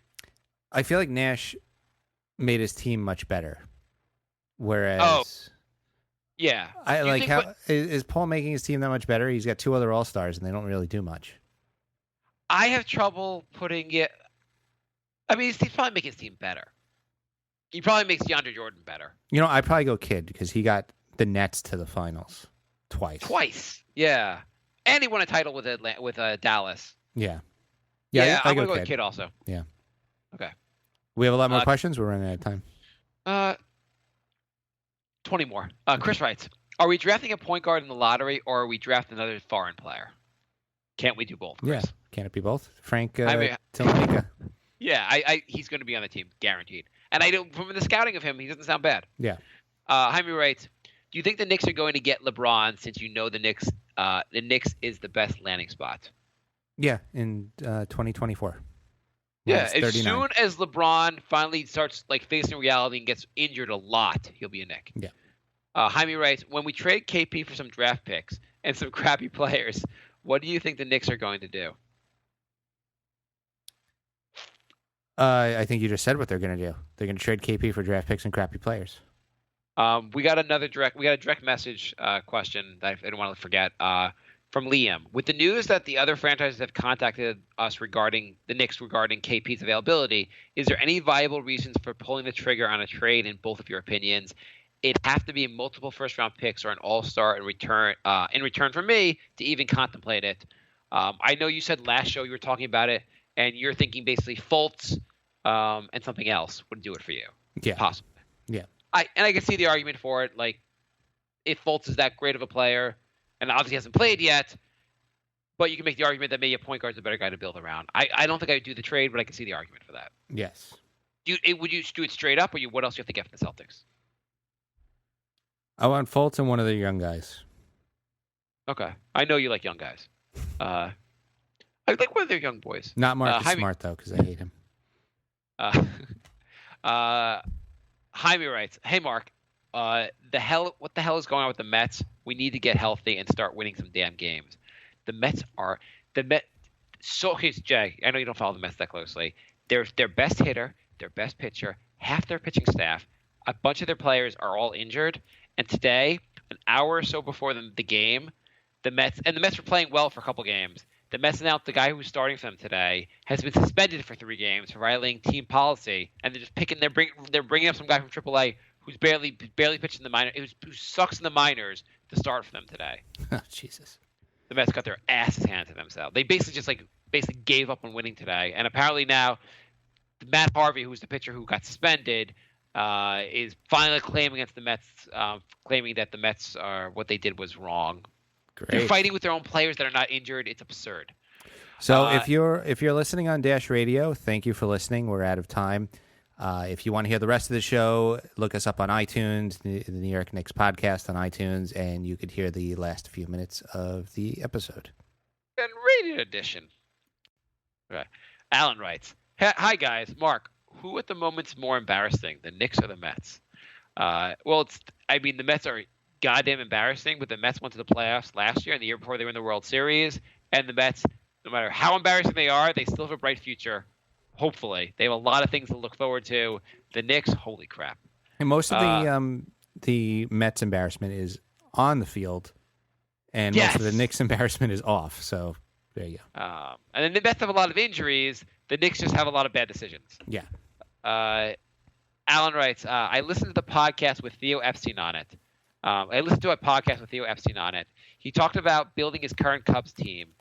I feel like Nash made his team much better. Whereas, yeah, I like how is Paul making his team that much better? He's got 2 other All-Stars, and they don't really do much. I have trouble putting it. I mean, he's probably making his team better. He probably makes DeAndre Jordan better. You know, I'd probably go Kidd because he got the Nets to the finals twice. Yeah, and he won a title with Dallas. Yeah. I'm gonna go with Kidd also. Yeah. Okay. We have a lot more questions. We're running out of time. 20 more. Chris writes, are we drafting a point guard in the lottery, or are we drafting another foreign player? Can't we do both, Chris? Yeah. Can't it be both? Frank Tilanica. Yeah, he's going to be on the team, guaranteed. And I don't, from the scouting of him, he doesn't sound bad. Yeah. Jaime writes, do you think the Knicks are going to get LeBron since you know the Knicks is the best landing spot? Yeah, in 2024. Yeah, as soon as LeBron finally starts like facing reality and gets injured a lot, he'll be a Knick. Yeah. Jaime writes, when we trade KP for some draft picks and some crappy players, what do you think the Knicks are going to do? I think you just said what they're going to do. They're going to trade KP for draft picks and crappy players. We got a direct message question that I didn't want to forget from Liam. With the news that the other franchises have contacted us regarding the Knicks regarding KP's availability, is there any viable reasons for pulling the trigger on a trade in both of your opinions? It'd have to be multiple first-round picks or an all-star in return for me to even contemplate it. I know you said last show you were talking about it, and you're thinking basically Fultz and something else would do it for you. Yeah. Possibly. Yeah. I can see the argument for it. Like, if Fultz is that great of a player, and obviously hasn't played yet, but you can make the argument that maybe a point guard's a better guy to build around. I don't think I would do the trade, but I can see the argument for that. Yes. Would you do it straight up, or what else do you have to get from the Celtics? I want Fultz and one of the young guys. Okay. I know you like young guys. I like one of their young boys. Not Marcus Smart, though, because I hate him. Jaime writes, hey, Mark, what the hell is going on with the Mets? We need to get healthy and start winning some damn games. Okay, Jay, I know you don't follow the Mets that closely. Their best hitter, their best pitcher, half their pitching staff, a bunch of their players are all injured. And today, an hour or so before the game, the Mets were playing well for a couple games. The Mets announced the guy who's starting for them today has been suspended for 3 games for violating team policy, and they're just they're bringing up some guy from AAA who's barely pitched in the minor, who sucks in the minors to start for them today. Oh, Jesus. The Mets got their asses handed to themselves. They basically gave up on winning today, and apparently now Matt Harvey, who's the pitcher who got suspended, is finally claiming against the Mets, claiming that the Mets what they did was wrong. Great. They're fighting with their own players that are not injured. It's absurd. So if you're listening on Dash Radio, thank you for listening. We're out of time. If you want to hear the rest of the show, look us up on iTunes, the New York Knicks podcast on iTunes, and you could hear the last few minutes of the episode. And radio edition. Okay. Alan writes, "Hi guys, Mark. Who at the moment's more embarrassing, the Knicks or the Mets?" The Mets are goddamn embarrassing, but the Mets went to the playoffs last year and the year before they were in the World Series, and the Mets, no matter how embarrassing they are, they still have a bright future. Hopefully, they have a lot of things to look forward to. The Knicks, holy crap! And most of the Mets embarrassment is on the field, and most of the Knicks embarrassment is off. So there you go. And then the Mets have a lot of injuries. The Knicks just have a lot of bad decisions. Yeah. Alan writes, I listened to the podcast with Theo Epstein on it. He talked about building his current Cubs team.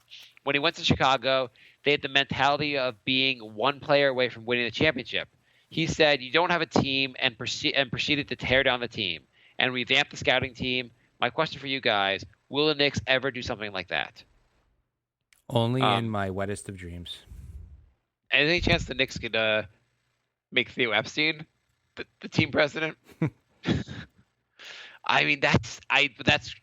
When he went to Chicago, they had the mentality of being one player away from winning the championship. He said, you don't have a team, and proceeded to tear down the team and revamp the scouting team. My question for you guys, will the Knicks ever do something like that? Only in my wettest of dreams. Any chance the Knicks could make Theo Epstein the team president? I mean, that's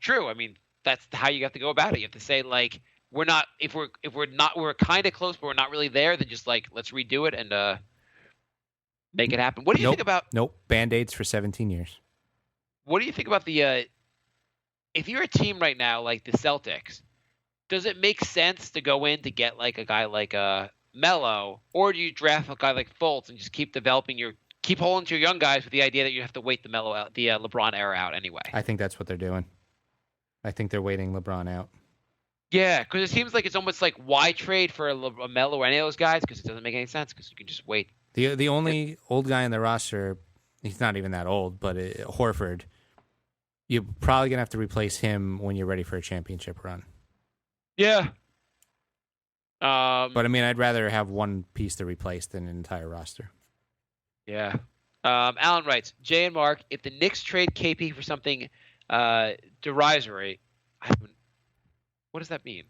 true. I mean, that's how you have to go about it. You have to say, like, we're kind of close, but we're not really there. Then just like, let's redo it and make it happen. What do you think about? Nope. Band-Aids for 17 years. What do you think about the? If you're a team right now like the Celtics, does it make sense to go in to get like a guy like Melo, or do you draft a guy like Fultz and just keep holding to your young guys with the idea that you have to wait the Melo out, the LeBron era out anyway? I think that's what they're doing. I think they're waiting LeBron out. Yeah, because it seems like it's almost like, why trade for a Melo or any of those guys? Because it doesn't make any sense. Because you can just wait. The only old guy in the roster, he's not even that old, but Horford. You're probably gonna have to replace him when you're ready for a championship run. Yeah. But I mean, I'd rather have one piece to replace than an entire roster. Yeah. Alan writes, Jay and Mark, if the Knicks trade KP for something derisory, what does that mean?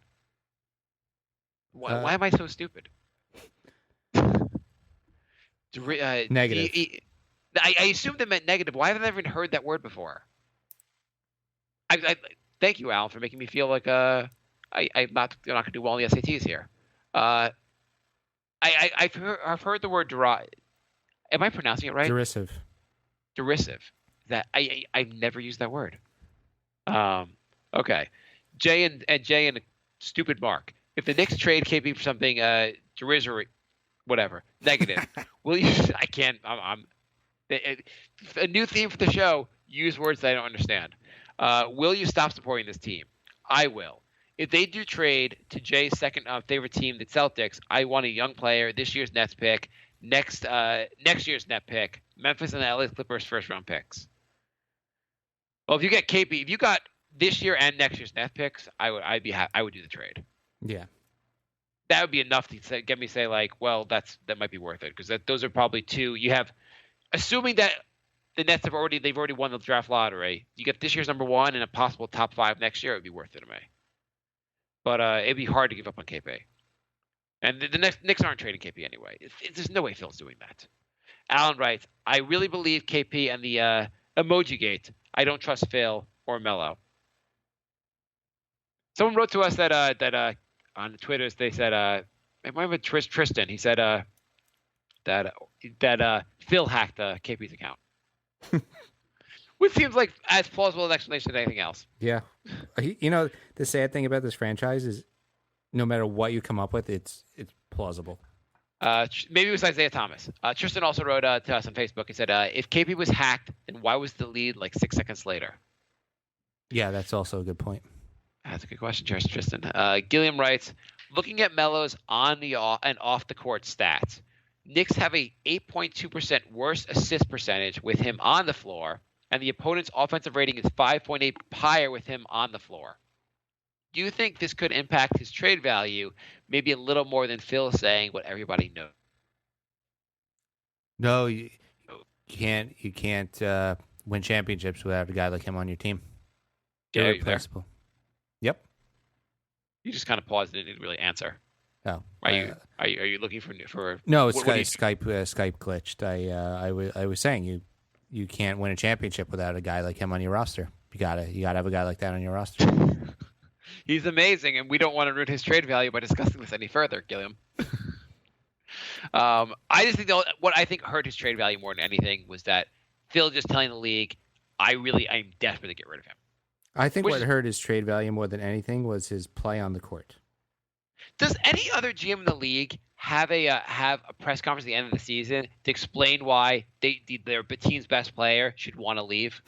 Why am I so stupid? Negative. I assumed it meant negative. Why haven't I ever heard that word before? I thank you, Alan, for making me feel like I'm not going to do well in the SATs here. I've heard the word deride. Am I pronouncing it right? Derisive. That I've never used that word. Okay. Jay and stupid Mark. If the Knicks trade KP for something derisory, whatever, negative, will you? I can't. I'm a new theme for the show. Use words that I don't understand. Will you stop supporting this team? I will. If they do trade to Jay's second favorite team, the Celtics, I want a young player. This year's Nets pick, next year's net pick, Memphis and the LA Clippers first round picks. Well, if you get KP, if you got this year and next year's net picks, I would do the trade. Yeah, that would be enough to get me to say like, well, that might be worth it, because those are probably two. You have, assuming that the Nets they've already won the draft lottery. You get this year's number one and a possible top 5 next year. It would be worth it to me. But it'd be hard to give up on KP. And the Knicks aren't trading KP anyway. There's no way Phil's doing that. Alan writes, I really believe KP and the emoji gate. I don't trust Phil or Melo. Someone wrote to us that on the Twitters, they said, it might have been Tristan. He said that Phil hacked KP's account. Which seems like as plausible an explanation as anything else. Yeah. The sad thing about this franchise is no matter what you come up with, it's plausible. Maybe it was Isaiah Thomas. Tristan also wrote to us on Facebook. He said, if KP was hacked, then why was the lead like 6 seconds later? Yeah, that's also a good point. That's a good question, Tristan. Gilliam writes, looking at Melo's on the and off the court stats, Knicks have a 8.2% worse assist percentage with him on the floor, and the opponent's offensive rating is 5.8 higher with him on the floor. Do you think this could impact his trade value, maybe a little more than Phil saying what everybody knows? No, you can't win championships without a guy like him on your team. Yeah, Irreplaceable. Yep. You just kind of paused and didn't really answer. Oh, Are you looking for? no, what do you- Skype glitched. I was saying you can't win a championship without a guy like him on your roster. You gotta have a guy like that on your roster. He's amazing, and we don't want to ruin his trade value by discussing this any further, Gilliam. I just think what I think hurt his trade value more than anything was that Phil just telling the league, I'm desperate to get rid of him. I think what hurt his trade value more than anything was his play on the court. Does any other GM in the league have a press conference at the end of the season to explain why their team's best player should want to leave?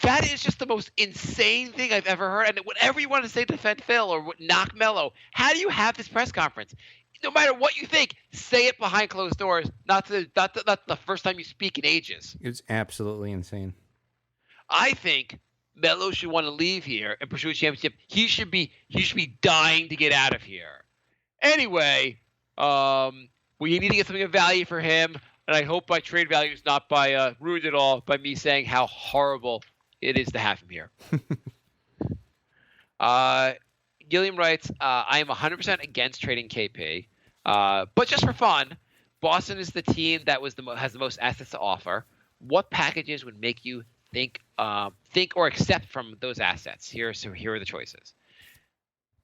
That is just the most insane thing I've ever heard. And whatever you want to say to defend Phil or knock Melo, how do you have this press conference? No matter what you think, say it behind closed doors. Not the first time you speak in ages. It's absolutely insane. I think Melo should want to leave here and pursue a championship. He should be dying to get out of here. Anyway, we need to get something of value for him. And I hope my trade value is not ruined at all by me saying how horrible it is to have him here. Gilliam writes, I am 100% against trading KP, but just for fun, Boston is the team that has the most assets to offer. What packages would make you think or accept from those assets? Here are the choices.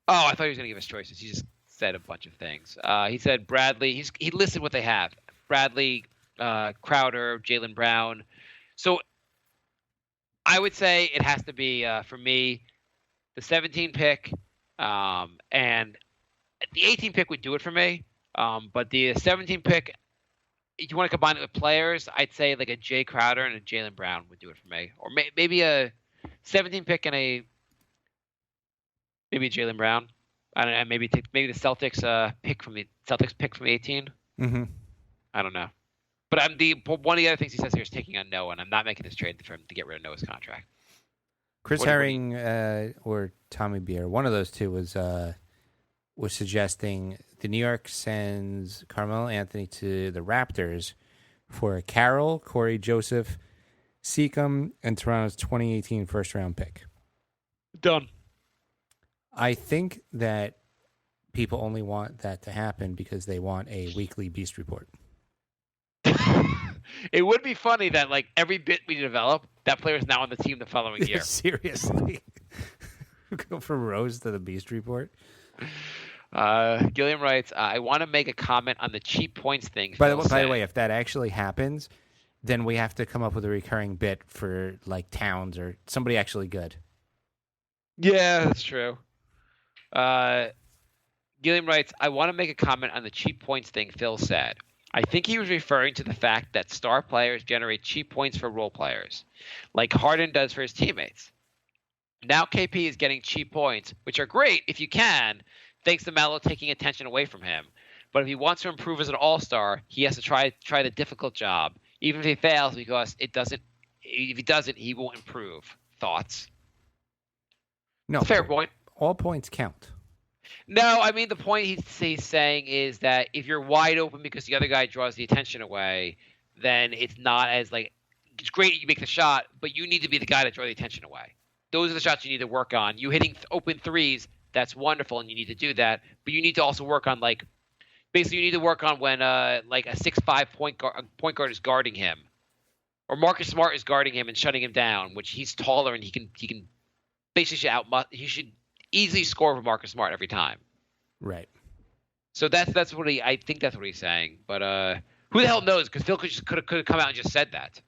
Oh, I thought he was going to give us choices. He just said a bunch of things. He said Bradley. He listed what they have. Bradley, Crowder, Jaylen Brown. So I would say it has to be, for me, the 17 pick, and the 18 pick would do it for me. But the 17 pick, if you want to combine it with players, I'd say like a Jay Crowder and a Jaylen Brown would do it for me. Or maybe a 17 pick and maybe a Jaylen Brown. I don't know. Maybe the Celtics pick from 18. Mm-hmm. I don't know. But one of the other things he says here is taking on Noah, and I'm not making this trade for him to get rid of Noah's contract. Chris Herring or Tommy Beer, one of those two was suggesting the New York sends Carmelo Anthony to the Raptors for Carroll, Corey Joseph, Seacom, and Toronto's 2018 first-round pick. Done. I think that people only want that to happen because they want a weekly Beast Report. It would be funny that like every bit we develop, that player is now on the team the following year. Seriously. Go from Rose to the Beast Report. Gilliam writes, I want to make a comment on the cheap points thing. By the way, if that actually happens, then we have to come up with a recurring bit for like Towns or somebody actually good. Yeah, that's true. Gilliam writes, I want to make a comment on the cheap points thing Phil said. I think he was referring to the fact that star players generate cheap points for role players, like Harden does for his teammates. Now KP is getting cheap points, which are great if you can, thanks to Melo taking attention away from him. But if he wants to improve as an all-star, he has to try the difficult job, even if he fails, because if he doesn't, he won't improve. Thoughts? No, Fair point. All points count. No, I mean the point he's saying is that if you're wide open because the other guy draws the attention away, then it's not as like it's great you make the shot, but you need to be the guy to draw the attention away. Those are the shots you need to work on. You hitting open threes, that's wonderful, and you need to do that. But you need to also work on basically you need to work on when like a 6'5" point guard is guarding him, or Marcus Smart is guarding him and shutting him down, which he's taller and he can basically he should easily score for Marcus Smart every time. Right. So that's what I think that's what he's saying. But who the hell knows? Because Phil could have come out and just said that.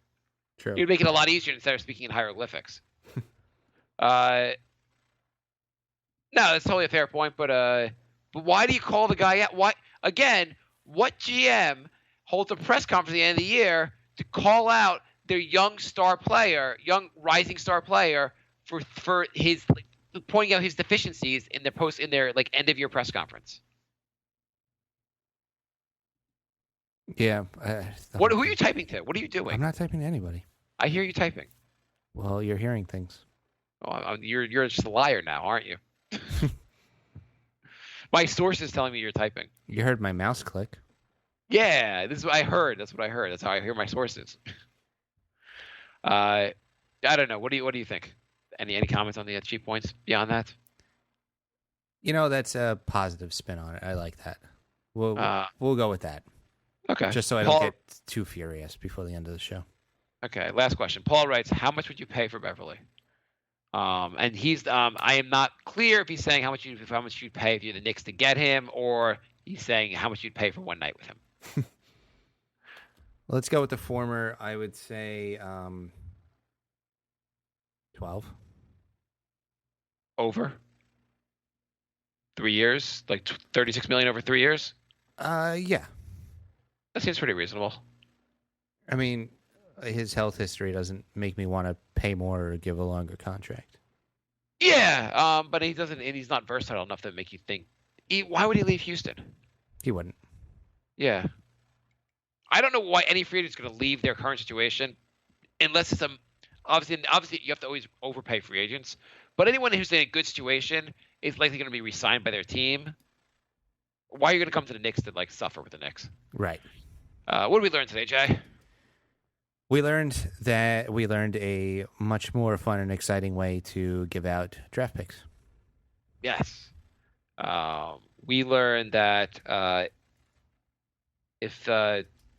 True. It would make it a lot easier instead of speaking in hieroglyphics. No, that's totally a fair point. But why do you call the guy out? Why again? What GM holds a press conference at the end of the year to call out their young rising star player for his pointing out his deficiencies in their like end of year press conference? Yeah. Who are you typing to? What are you doing? I'm not typing to anybody. I hear you typing. Well, you're hearing things. Oh, you're just a liar now, aren't you? My source is telling me you're typing. You heard my mouse click. Yeah, this is what I heard. That's what I heard. That's how I hear my sources. I don't know. What do you think? Any comments on the cheap points beyond that? That's a positive spin on it. I like that. We'll go with that. Okay. Just so I don't get too furious before the end of the show. Okay. Last question. Paul writes, "How much would you pay for Beverly?" And he's I am not clear if he's saying how much you'd pay if you're the Knicks to get him, or he's saying how much you'd pay for one night with him. Let's go with the former. I would say 12. Over 3 years, like $36 million over 3 years. Yeah. That seems pretty reasonable. I mean, his health history doesn't make me want to pay more or give a longer contract. Yeah, but he doesn't, and he's not versatile enough to make you think. Why would he leave Houston? He wouldn't. Yeah. I don't know why any free agent is going to leave their current situation, unless it's obviously you have to always overpay free agents. But anyone who's in a good situation is likely going to be re-signed by their team. Why are you going to come to the Knicks to suffer with the Knicks? Right. What did we learn today, Jay? We learned a much more fun and exciting way to give out draft picks. Yes. We learned that if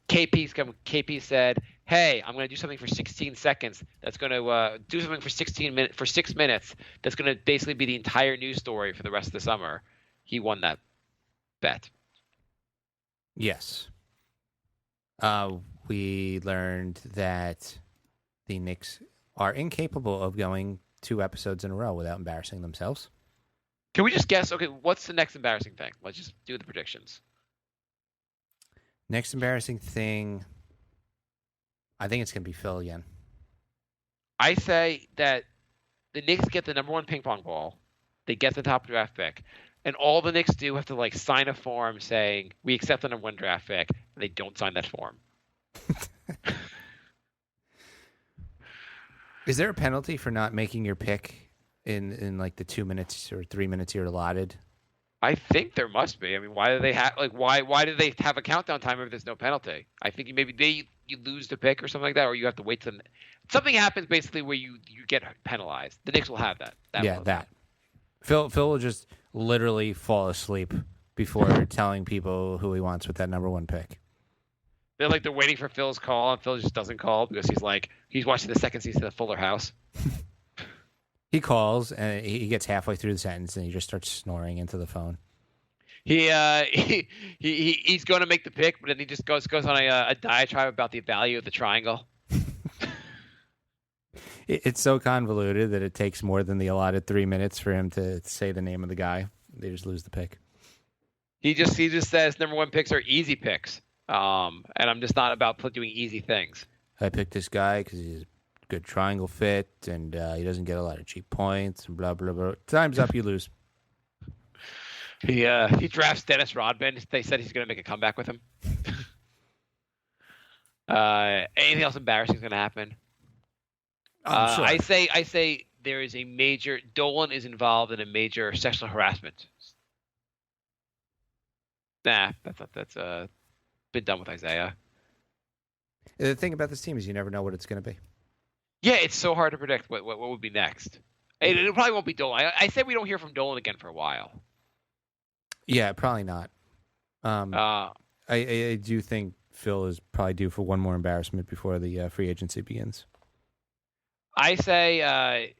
KP said, "Hey, I'm going to do something for 16 seconds. That's going to do something for 6 minutes. That's going to basically be the entire news story for the rest of the summer." He won that bet. Yes. We learned that the Knicks are incapable of going 2 episodes in a row without embarrassing themselves. Can we just guess? Okay, what's the next embarrassing thing? Let's just do the predictions. Next embarrassing thing, I think it's going to be Phil again. I say that the Knicks get the number 1 ping pong ball. They get the top draft pick. And all the Knicks do have to sign a form saying, "We accept the number 1 draft pick." And they don't sign that form. Is there a penalty for not making your pick in the 2 minutes or 3 minutes you're allotted? I think there must be. I mean, why do they have why do they have a countdown timer if there's no penalty? I think maybe you lose the pick or something like that, or you have to wait till something happens basically where you get penalized. The Knicks will have that. That. Phil will just literally fall asleep before telling people who he wants with that number 1 pick. They're waiting for Phil's call, and Phil just doesn't call because he's watching the second season of Fuller House. He calls and he gets halfway through the sentence and he just starts snoring into the phone. He's going to make the pick, but then he just goes on a diatribe about the value of the triangle. It's so convoluted that it takes more than the allotted 3 minutes for him to say the name of the guy. They just lose the pick. He just says number 1 picks are easy picks. And I'm just not about doing easy things. I picked this guy because he's a good triangle fit, and he doesn't get a lot of cheap points, and blah, blah, blah. Time's up, you lose. He drafts Dennis Rodman. They said he's going to make a comeback with him. Anything else embarrassing is going to happen? Sure. I say there is a major – Dolan is involved in a major sexual harassment. Nah, that's been done with Isaiah. The thing about this team is you never know what it's going to be. Yeah, it's so hard to predict what would be next. It probably won't be Dolan. I said we don't hear from Dolan again for a while. Yeah, probably not. I do think Phil is probably due for one more embarrassment before the free agency begins. I say,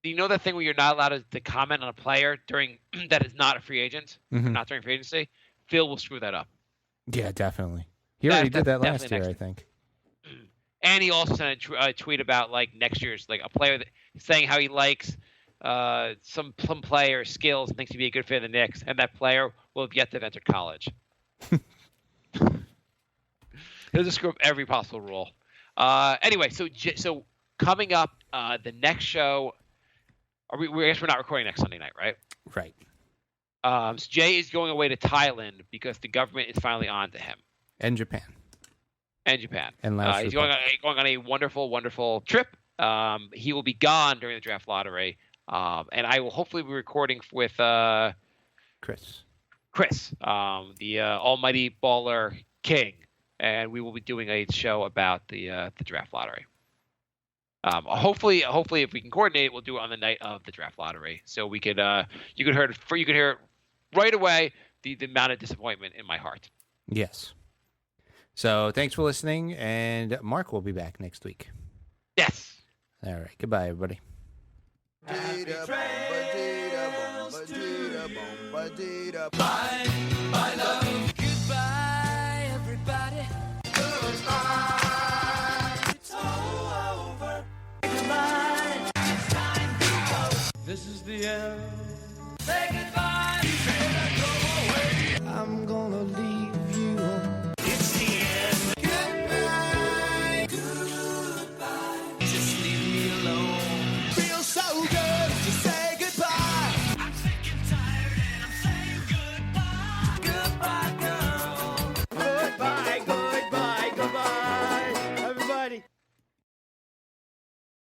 you know that thing where you're not allowed to comment on a player during that is not a free agent, not during free agency? Phil will screw that up. Yeah, definitely. He already did that last year, I think. And he also sent a tweet about next year's a player saying how he likes some player skills and thinks he'd be a good fit in the Knicks, and that player will have yet to have entered college. He'll just screw up every possible rule. Anyway, so coming up, the next show. I guess we're not recording next Sunday night, right? Right. So Jay is going away to Thailand because the government is finally on to him. And Japan. And he's going on a wonderful, wonderful trip. He will be gone during the draft lottery. And I will hopefully be recording with Chris, the almighty baller king. And we will be doing a show about the draft lottery. Hopefully, if we can coordinate, we'll do it on the night of the draft lottery, so we could you could hear right away the amount of disappointment in my heart. Yes. So thanks for listening, and Mark will be back next week. Yes. All right. Goodbye, everybody. Goodbye, everybody. It's all over. Goodbye. It's time to go. This is the end.